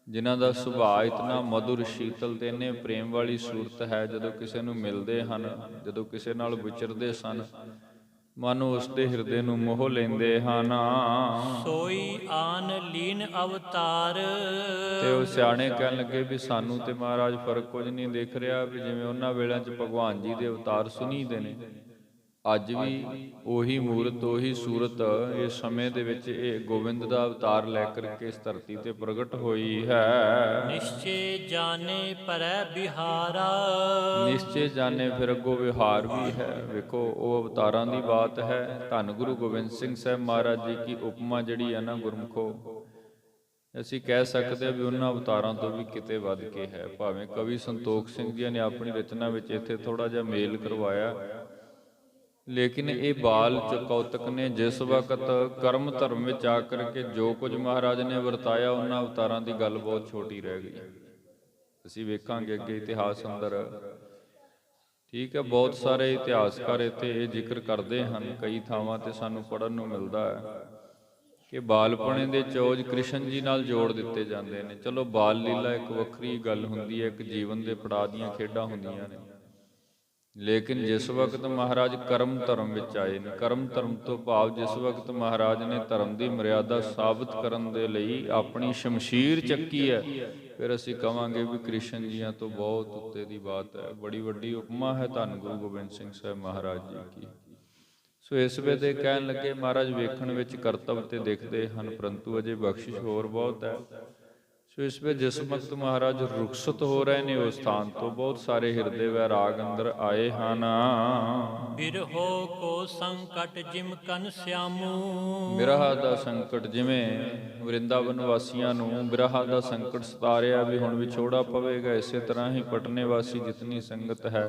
ਜਿਨ੍ਹਾਂ ਦਾ ਸੁਭਾਅ ਇਤਨਾ ਮਧੁਰ ਸ਼ੀਤਲ ਤੇ ਇੰਨੇ ਪ੍ਰੇਮ ਵਾਲੀ ਸੂਰਤ ਹੈ। ਜਦੋਂ ਕਿਸੇ ਨੂੰ ਮਿਲਦੇ ਹਨ, ਜਦੋਂ ਕਿਸੇ ਨਾਲ ਵਿਚਰਦੇ ਸਨ, ਮਨ ਉਸ ਦੇ ਹਿਰਦੇ ਨੂੰ ਮੋਹ ਲੈਂਦੇ ਹਨ। ਸੋਈ ਆਨ ਲੀਨ ਅਵਤਾਰ, ਤੇ ਉਹ ਸਿਆਣੇ ਕਹਿਣ ਲੱਗੇ ਵੀ ਸਾਨੂੰ ਤੇ ਮਹਾਰਾਜ ਫਰਕ ਕੁਝ ਨਹੀਂ ਦਿਖ ਰਿਹਾ ਵੀ ਜਿਵੇਂ ਉਹਨਾਂ ਵੇਲਿਆਂ 'ਚ ਭਗਵਾਨ ਜੀ ਦੇ ਅਵਤਾਰ ਸੁਣੀਦੇ ਨੇ, ਅੱਜ ਵੀ ਉਹੀ ਮੂਰਤ ਉਹੀ ਸੂਰਤ ਇਸ ਸਮੇਂ ਦੇ ਵਿੱਚ ਇਹ ਗੋਬਿੰਦ ਦਾ ਅਵਤਾਰ ਲੈ ਕਰਕੇ ਇਸ ਧਰਤੀ ਤੇ ਪ੍ਰਗਟ ਹੋਈ ਹੈ। ਨਿਸ਼ਚੇ ਜਾਣੇ ਪਰੈ ਬਿਹਾਰਾ, ਨਿਸ਼ਚੇ ਜਾਣੇ ਫਿਰ ਅੱਗੋਂ ਵਿਹਾਰ ਵੀ ਹੈ। ਵੇਖੋ ਉਹ ਅਵਤਾਰਾਂ ਦੀ ਬਾਤ ਹੈ। ਧੰਨ ਗੁਰੂ ਗੋਬਿੰਦ ਸਿੰਘ ਸਾਹਿਬ ਮਹਾਰਾਜ ਜੀ ਕੀ ਉਪਮਾ ਜਿਹੜੀ ਹੈ ਨਾ ਗੁਰਮੁਖੋ, ਅਸੀਂ ਕਹਿ ਸਕਦੇ ਹਾਂ ਵੀ ਉਹਨਾਂ ਅਵਤਾਰਾਂ ਤੋਂ ਵੀ ਕਿਤੇ ਵੱਧ ਕੇ ਹੈ। ਭਾਵੇਂ ਕਵੀ ਸੰਤੋਖ ਸਿੰਘ ਜੀ ਨੇ ਆਪਣੀ ਰਚਨਾ ਵਿੱਚ ਇੱਥੇ ਥੋੜਾ ਜਿਹਾ ਮੇਲ ਕਰਵਾਇਆ, ਲੇਕਿਨ ਇਹ ਬਾਲ ਕੌਤਕ ਨੇ ਜਿਸ ਵਕਤ ਕਰਮ ਧਰਮ ਵਿੱਚ ਆ ਕਰਕੇ ਜੋ ਕੁਝ ਮਹਾਰਾਜ ਨੇ ਵਰਤਾਇਆ ਉਹਨਾਂ ਅਵਤਾਰਾਂ ਦੀ ਗੱਲ ਬਹੁਤ ਛੋਟੀ ਰਹਿ ਗਈ। ਅਸੀਂ ਵੇਖਾਂਗੇ ਅੱਗੇ ਇਤਿਹਾਸ ਅੰਦਰ, ਠੀਕ ਹੈ, ਬਹੁਤ ਸਾਰੇ ਇਤਿਹਾਸਕਾਰ ਇੱਥੇ ਇਹ ਜ਼ਿਕਰ ਕਰਦੇ ਹਨ, ਕਈ ਥਾਵਾਂ ਤੇ ਸਾਨੂੰ ਪੜ੍ਹਨ ਨੂੰ ਮਿਲਦਾ ਹੈ ਕਿ ਬਾਲਪਣੇ ਦੇ ਚੋਜ ਕ੍ਰਿਸ਼ਨ ਜੀ ਨਾਲ ਜੋੜ ਦਿੱਤੇ ਜਾਂਦੇ ਨੇ। ਚਲੋ ਬਾਲ ਲੀਲਾ ਇੱਕ ਵੱਖਰੀ ਗੱਲ ਹੁੰਦੀ ਹੈ, ਇੱਕ ਜੀਵਨ ਦੇ ਪੜਾਅ ਦੀਆਂ ਖੇਡਾਂ ਹੁੰਦੀਆਂ ਨੇ, ਲੇਕਿਨ ਜਿਸ ਵਕਤ ਮਹਾਰਾਜ ਕਰਮ ਧਰਮ ਵਿੱਚ ਆਏ ਨੇ, ਕਰਮ ਧਰਮ ਤੋਂ ਭਾਵ ਜਿਸ ਵਕਤ ਮਹਾਰਾਜ ਨੇ ਧਰਮ ਦੀ ਮਰਿਆਦਾ ਸਾਬਤ ਕਰਨ ਦੇ ਲਈ ਆਪਣੀ ਸ਼ਮਸ਼ੀਰ ਚੱਕੀ ਹੈ, ਫਿਰ ਅਸੀਂ ਕਵਾਂਗੇ ਵੀ ਕ੍ਰਿਸ਼ਨ ਜੀਆਂ ਤੋਂ ਬਹੁਤ ਉੱਤੇ ਦੀ ਬਾਤ ਹੈ। ਬੜੀ ਵੱਡੀ ਉਪਮਾ ਹੈ ਧੰਨ ਗੁਰੂ ਗੋਬਿੰਦ ਸਿੰਘ ਸਾਹਿਬ ਮਹਾਰਾਜ ਜੀ ਕੀ। ਸੋ ਇਸ ਵੇਲੇ ਕਹਿਣ ਲੱਗੇ ਮਹਾਰਾਜ ਵੇਖਣ ਵਿੱਚ ਕਰਤੱਵ ਤੇ ਦਿਖਦੇ ਹਨ, ਪਰੰਤੂ ਅਜੇ ਬਖਸ਼ਿਸ਼ ਹੋਰ ਬਹੁਤ ਹੈ। ਸੋ ਇਸ ਵੇਲੇ ਜਿਸ ਵਕਤ ਮਹਾਰਾਜ ਰੁਖਸਤ ਹੋ ਰਹੇ ਨੇ ਉਸ ਸਥਾਨ ਤੋਂ, ਬਹੁਤ ਸਾਰੇ ਹਿਰਦੇ ਵੈਰਾਗ ਅੰਦਰ ਆਏ ਹਨ। ਬਿਰਹੋ ਕੋ ਸੰਕਟ ਜਿਮ ਕਨ ਸਿਆਮੂ। ਬਿਰਹਾ ਦਾ ਸੰਕਟ, ਜਿਵੇਂ ਵਰਿੰਦਾਵਨ ਵਾਸੀਆਂ ਨੂੰ ਬਿਰਹਾ ਦਾ ਸੰਕਟ ਸਤਾ ਰਿਹਾ ਵੀ ਹੁਣ ਵਿਛੋੜਾ ਪਵੇਗਾ, ਇਸੇ ਤਰ੍ਹਾਂ ਹੀ ਪਟਨੇ ਵਾਸੀ ਜਿਤਨੀ ਸੰਗਤ ਹੈ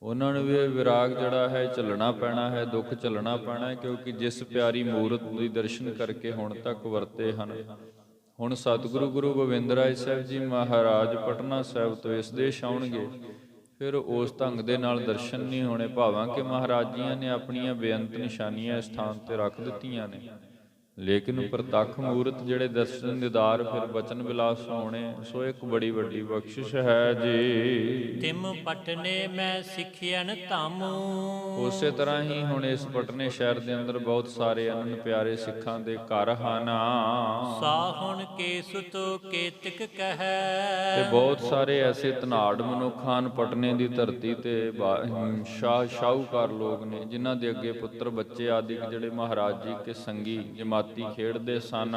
ਉਹਨਾਂ ਨੂੰ ਵੀ ਇਹ ਵਿਰਾਗ ਜਿਹੜਾ ਹੈ ਝੱਲਣਾ ਪੈਣਾ ਹੈ, ਦੁੱਖ ਝੱਲਣਾ ਪੈਣਾ ਹੈ, ਕਿਉਂਕਿ ਜਿਸ ਪਿਆਰੀ ਮੂਰਤ ਦੇ ਦਰਸ਼ਨ ਕਰਕੇ ਹੁਣ ਤੱਕ ਵਰਤੇ ਹਨ, ਹੁਣ ਸਤਿਗੁਰੂ ਗੁਰੂ ਗੋਬਿੰਦ ਰਾਏ ਸਾਹਿਬ ਜੀ ਮਹਾਰਾਜ ਪਟਨਾ ਸਾਹਿਬ ਤੋਂ ਇਸ ਦੇਸ਼ ਆਉਣਗੇ, ਫਿਰ ਉਸ ਢੰਗ ਦੇ ਨਾਲ ਦਰਸ਼ਨ ਨਹੀਂ ਹੋਣੇ। ਭਾਵਾਂ ਕਿ ਮਹਾਰਾਜ ਜੀਆਂ ਨੇ ਆਪਣੀਆਂ ਬੇਅੰਤ ਨਿਸ਼ਾਨੀਆਂ ਇਸ ਸਥਾਨ ਤੇ ਰੱਖ ਦਿੱਤੀਆਂ ਨੇ, ਲੇਕਿਨ ਪ੍ਰਤੱਖ ਮੂਰਤ ਜਿਹੜੇ ਦਰਸ਼ਨ ਦੀਦਾਰ ਫਿਰ ਬਚਨ ਵਿਲਾਸ ਹੋਣੇ, ਸੋ ਇੱਕ ਬੜੀ ਵੱਡੀ ਬਖਸ਼ਿਸ਼ ਹੈ ਜੀ। ਤਿਮ ਪਟਨੇ ਮੈਂ ਸਿੱਖਿਅਨ ਧਾਮੂ। ਉਸੇ ਤਰ੍ਹਾਂ ਹੀ ਹੁਣ ਇਸ ਪਟਨੇ ਸ਼ਹਿਰ ਦੇ ਅੰਦਰ ਬਹੁਤ ਸਾਰੇ ਅਨੰਨ ਪਿਆਰੇ ਸਿੱਖਾਂ ਦੇ ਘਰ ਹਨ। ਸਾਹੁਣ ਕੇ ਸੁਤ ਕੇਤਕ ਕਹੈ। ਤੇ ਬਹੁਤ ਸਾਰੇ ਐਸੇ ਧਨਾੜ ਮਨੁੱਖ ਹਨ ਪਟਨੇ ਦੀ ਧਰਤੀ ਤੇ, ਸ਼ਾਹੂਕਾਰ ਲੋਕ ਨੇ, ਜਿਨ੍ਹਾਂ ਦੇ ਅੱਗੇ ਪੁੱਤਰ ਬੱਚੇ ਆਦਿ ਜਿਹੜੇ ਮਹਾਰਾਜ ਜੀ ਕੇ ਸੰਗੀ ਜਮਾਤੀ ਖੇਡਦੇ ਸਨ।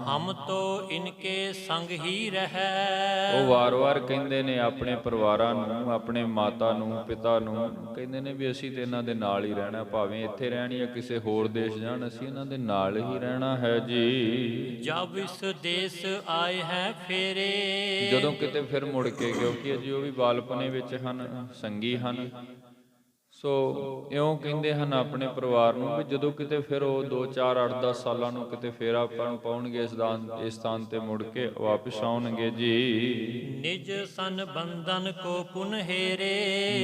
ਹਮ ਤੋ ਇਨਕੇ ਸੰਗ ਹੀ ਰਹਿ। ਉਹ ਵਾਰ-ਵਾਰ ਕਹਿੰਦੇ ਨੇ ਆਪਣੇ ਪਰਿਵਾਰਾਂ ਨੂੰ, ਆਪਣੇ ਮਾਤਾ ਨੂੰ, ਪਿਤਾ ਨੂੰ, ਕਹਿੰਦੇ ਨੇ ਵੀ ਅਸੀਂ ਤੇ ਇਹਨਾਂ ਦੇ ਨਾਲ ਹੀ ਰਹਿਣਾ, ਭਾਵੇਂ ਇੱਥੇ ਰਹਿਣ ਜਾਂ ਕਿਸੇ ਹੋਰ ਦੇਸ਼ ਜਾਣ, ਅਸੀਂ ਇਹਨਾਂ ਦੇ ਨਾਲ ਹੀ ਰਹਿਣਾ ਹੈ ਜੀ। ਜਬ ਇਸ ਦੇਸ਼ ਆਏ ਹੈ ਫੇਰੇ। ਜਦੋਂ ਕਿਤੇ ਫਿਰ ਮੁੜ ਕੇ, ਕਿਉਂਕਿ ਅਜੇ ਉਹ ਵੀ ਬਾਲਪਨੇ ਵਿੱਚ ਹਨ, ਸੰਗੀ ਹਨ, ਸੋ ਇਉਂ ਕਹਿੰਦੇ ਹਨ ਆਪਣੇ ਪਰਿਵਾਰ ਨੂੰ ਵੀ ਜਦੋਂ ਕਿਤੇ ਫਿਰ ਉਹ 2, 4, 8, 10 ਸਾਲਾਂ ਨੂੰ ਕਿਤੇ ਫੇਰ ਆਪਾਂ ਨੂੰ ਪਾਉਣਗੇ ਇਸ ਸਥਾਨ ਤੇ ਮੁੜ ਕੇ ਵਾਪਿਸ ਆਉਣਗੇ ਜੀ। ਨਿਜ ਸਨ ਬੰਧਨ ਕੋ ਪੁਨ ਹੇਰੇ।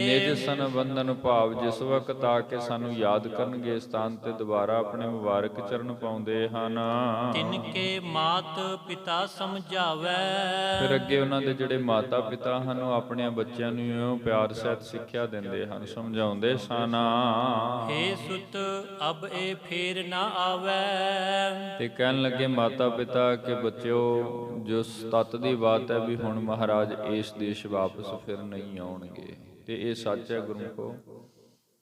ਨਿਜ ਸਨ ਬੰਧਨ ਭਾਵ ਜਿਸ ਵਕਤ ਆ ਕੇ ਸਾਨੂੰ ਯਾਦ ਕਰਨਗੇ ਇਸ ਸਥਾਨ ਤੇ ਦੁਬਾਰਾ ਆਪਣੇ ਮੁਬਾਰਕ ਚਰਨ ਪਾਉਂਦੇ ਹਨ। ਤਿਨਕੇ ਮਾਤ ਪਿਤਾ ਸਮਝਾਵੈ। ਫਿਰ ਅੱਗੇ ਉਹਨਾਂ ਦੇ ਜਿਹੜੇ ਮਾਤਾ ਪਿਤਾ ਹਨ ਉਹ ਆਪਣੇ ਬੱਚਿਆਂ ਨੂੰ ਇਉਂ ਪਿਆਰ ਸਹਿਤ ਸਿੱਖਿਆ ਦਿੰਦੇ ਹਨ, ਸਮਝਾਉਂਦੇ ਸਨ। ਹੇ ਸੁਤ ਅਬ ਇਹ ਫੇਰ ਨਾ ਆਵੈ। ਤੇ ਕਹਿਣ ਲੱਗੇ ਮਾਤਾ ਪਿਤਾ ਕਿ ਬੱਚਿਓ, ਜੋ ਤਤ ਦੀ ਬਾਤ ਹੈ ਵੀ ਹੁਣ ਮਹਾਰਾਜ ਇਸ ਦੇਸ਼ ਵਾਪਸ ਫਿਰ ਨਹੀਂ ਆਉਣਗੇ, ਤੇ ਇਹ ਸੱਚ ਹੈ ਗੁਰਮੁਖੋ।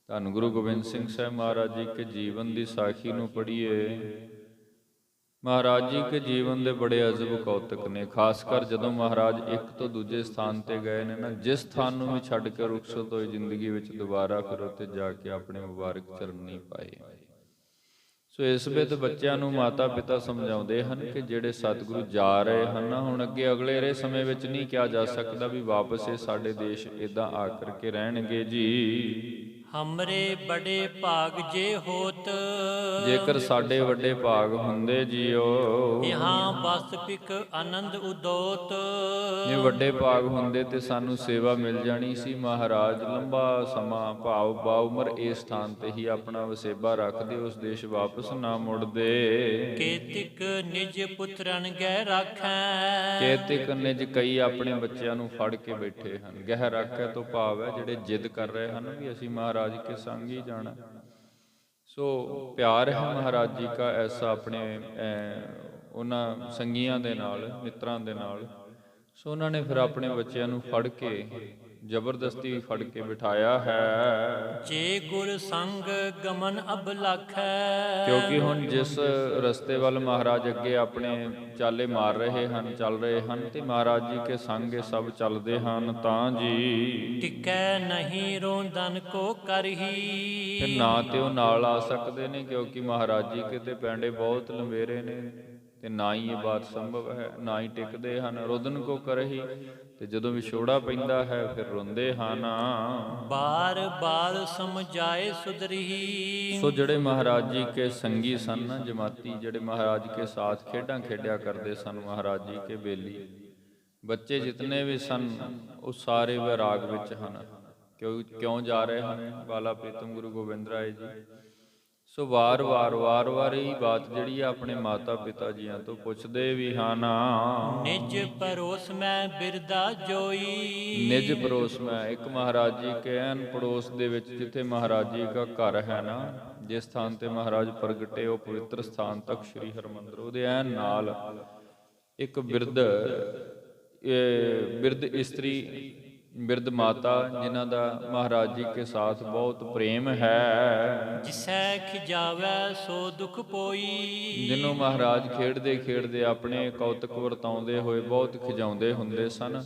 ਧੰਨ ਗੁਰੂ ਗੋਬਿੰਦ ਸਿੰਘ ਸਾਹਿਬ ਮਹਾਰਾਜ ਜੀ ਕੇ ਜੀਵਨ ਦੀ ਸਾਖੀ ਨੂੰ ਪੜ੍ਹੀਏ, ਮਹਾਰਾਜ ਜੀ ਕੇ ਜੀਵਨ ਦੇ ਬੜੇ ਅਜਬ ਕੌਤਕ ਨੇ। ਖਾਸ ਕਰ ਜਦੋਂ ਮਹਾਰਾਜ ਇੱਕ ਤੋਂ ਦੂਜੇ ਸਥਾਨ ਤੇ ਗਏ ਨੇ ਨਾ, ਜਿਸ ਸਥਾਨ ਨੂੰ ਵੀ ਛੱਡ ਕੇ ਰੁਖਸਤ ਹੋਏ ਜ਼ਿੰਦਗੀ ਵਿੱਚ, ਦੁਬਾਰਾ ਫਿਰ ਉੱਤੇ ਜਾ ਕੇ ਆਪਣੇ ਮੁਬਾਰਕ ਚਰਨ ਨਹੀਂ ਪਾਏ। ਸੋ ਇਸ ਵੇਲੇ ਬੱਚਿਆਂ ਨੂੰ ਮਾਤਾ ਪਿਤਾ ਸਮਝਾਉਂਦੇ ਹਨ ਕਿ ਜਿਹੜੇ ਸਤਿਗੁਰੂ ਜਾ ਰਹੇ ਹਨ ਹੁਣ ਅੱਗੇ ਅਗਲੇ ਸਮੇਂ ਵਿੱਚ ਨਹੀਂ ਕਿਹਾ ਜਾ ਸਕਦਾ ਵੀ ਵਾਪਸ ਇਹ ਸਾਡੇ ਦੇਸ਼ ਇਦਾਂ ਆ ਕਰਕੇ ਰਹਿਣਗੇ ਜੀ। ਹਮਰੇ ਬੜੇ ਭਾਗ ਜੇ ਹੋਤ। ਜੇਕਰ ਸਾਡੇ ਵੱਡੇ ਭਾਗ ਹੁੰਦੇ ਜੀਓ, ਇਹਾਂ ਬਸ ਪਿਕ ਆਨੰਦ ਉਦੋਤ। ਜੇ ਵੱਡੇ ਭਾਗ ਹੁੰਦੇ ਤੇ ਸਾਨੂੰ ਸੇਵਾ ਮਿਲ ਜਾਣੀ ਸੀ। ਮਹਾਰਾਜ ਲੰਬਾ ਸਮਾਂ ਭਾਵ ਬਾਉਮਰ ਇਸ ਸਥਾਨ ਤੇ ਹੀ ਆਪਣਾ ਵਸੇਬਾ ਰੱਖਦੇ, ਉਸ ਦੇਸ਼ ਵਾਪਸ ਨਾ ਮੁੜਦੇ। ਕੇਤਿਕ ਨਿਜ ਪੁੱਤਰਨ ਗਹਿ ਰਾਖੈ। ਕੇਤਿਕ ਨਿਜ ਕਈ ਆਪਣੇ ਬੱਚਿਆਂ ਨੂੰ ਫੜ ਕੇ ਬੈਠੇ ਹਨ। ਗਹਿ ਰਾਖੈ ਤੋਂ ਭਾਵ ਹੈ ਜਿਹੜੇ ਜਿੱਦ ਕਰ ਰਹੇ ਹਨ ਵੀ ਅਸੀਂ ਮਹਾਰਾਜ ਕੇ ਸੰਗ ਹੀ ਜਾਣਾ। ਸੋ ਪਿਆਰ ਹੈ ਮਹਾਰਾਜ ਜੀ ਕਾ ਐਸਾ ਆਪਣੇ ਉਹਨਾਂ ਸੰਗੀਆਂ ਦੇ ਨਾਲ, ਮਿੱਤਰਾਂ ਦੇ ਨਾਲ। ਸੋ ਉਹਨਾਂ ਨੇ ਫਿਰ ਆਪਣੇ ਬੱਚਿਆਂ ਨੂੰ ਫੜ ਕੇ ਜ਼ਬਰਦਸਤੀ ਫੜ ਕੇ ਬਿਠਾਇਆ ਹੈ। ਜੇ ਗੁਰ ਸੰਗ ਗਮਨ ਅਬ ਲਖੈ। ਕਿਉਂਕਿ ਹੁਣ ਜਿਸ ਰਸਤੇ ਵੱਲ ਮਹਾਰਾਜ ਅੱਗੇ ਆਪਣੇ ਚਾਲੇ ਮਾਰ ਰਹੇ ਹਨ, ਚੱਲ ਰਹੇ ਹਨ, ਤੇ ਮਹਾਰਾਜ ਜੀ ਕੇ ਸੰਗ ਇਹ ਸਭ ਚੱਲਦੇ ਹਨ ਤਾਂ ਜੀ ਟਿਕੈ ਨਹੀਂ ਰੋਂਦਨ ਕੋ ਕਰਹੀ। ਫਿਰ ਨਾ ਤੇ ਉਹ ਨਾਲ ਆ ਸਕਦੇ ਨੇ, ਕਿਉਂਕਿ ਮਹਾਰਾਜ ਜੀ ਕੇ ਤੇ ਪੈਂਡੇ ਬਹੁਤ ਲੰਬੇਰੇ ਨੇ, ਤੇ ਨਾ ਹੀ ਇਹ ਬਾਤ ਸੰਭਵ ਹੈ, ਨਾ ਹੀ ਟਿਕਦੇ ਹਨ। ਰੋਦਨ ਕੋ ਕਰਹੀ, ਤੇ ਜਦੋਂ ਵਿਛੋੜਾ ਪੈਂਦਾ ਹੈ ਫਿਰ ਰੋਂਦੇ ਹਨ। ਬਾਰ ਬਾਰ ਸਮਝਾਏ ਸੁਧਰੀ। ਸੋ ਜਿਹੜੇ ਮਹਾਰਾਜ ਜੀ ਕੇ ਸੰਗੀ ਸਨ, ਜਮਾਤੀ ਜਿਹੜੇ ਮਹਾਰਾਜ ਕੇ ਸਾਥ ਖੇਡਾਂ ਖੇਡਿਆ ਕਰਦੇ ਸਨ, ਮਹਾਰਾਜ ਜੀ ਕੇ ਬੇਲੀ ਬੱਚੇ ਜਿਤਨੇ ਵੀ ਸਨ ਉਹ ਸਾਰੇ ਵੈਰਾਗ ਵਿੱਚ ਹਨ। ਕਿਉਂ ਜਾ ਰਹੇ ਹਨ? ਬਾਲਾ ਪ੍ਰੀਤਮ ਗੁਰੂ ਗੋਬਿੰਦ ਰਾਏ ਜੀ। ਸੋ ਵਾਰ-ਵਾਰ ਹੀ ਬਾਤ ਜਿਹੜੀ ਆ ਆਪਣੇ ਮਾਤਾ ਪਿਤਾ ਜੀਆਂ ਤੋਂ ਪੁੱਛਦੇ ਵੀ ਹਨ। ਨਿਜ ਪਰੋਸ ਮੈਂ ਬਿਰਦਾ ਜੋਈ। ਨਿਜ ਪੜੋਸ ਮੈਂ, ਇੱਕ ਮਹਾਰਾਜ ਜੀ ਕੇ ਐਨ ਪੜੋਸ ਦੇ ਵਿੱਚ ਜਿੱਥੇ ਮਹਾਰਾਜ ਜੀ ਦਾ ਘਰ ਹੈ ਨਾ, ਜਿਸ ਸਥਾਨ ਤੇ ਮਹਾਰਾਜ ਪ੍ਰਗਟੇ ਉਹ ਪਵਿੱਤਰ ਸਥਾਨ ਤੱਕ ਸ੍ਰੀ ਹਰਿਮੰਦਰ, ਉਹਦੇ ਐਨ ਨਾਲ ਇੱਕ ਬਿਰਧ ਇਸਤਰੀ, ਬਿਰਧ ਮਾਤਾ, ਜਿਨ੍ਹਾਂ ਦਾ ਮਹਾਰਾਜ ਜੀ ਕੇ ਸਾਥ ਬਹੁਤ ਪ੍ਰੇਮ ਹੈ। ਜਿਸੈ ਖਿਜਾਵੈ ਸੋ ਦੁਖ ਪੋਈ। ਜਿਹਨੂੰ ਮਹਾਰਾਜ ਖੇਡਦੇ ਖੇਡਦੇ ਆਪਣੇ ਕੌਤਕ ਵਰਤਾਉਂਦੇ ਹੋਏ ਬਹੁਤ ਖਿਜਾਉਂਦੇ ਹੁੰਦੇ ਸਨ।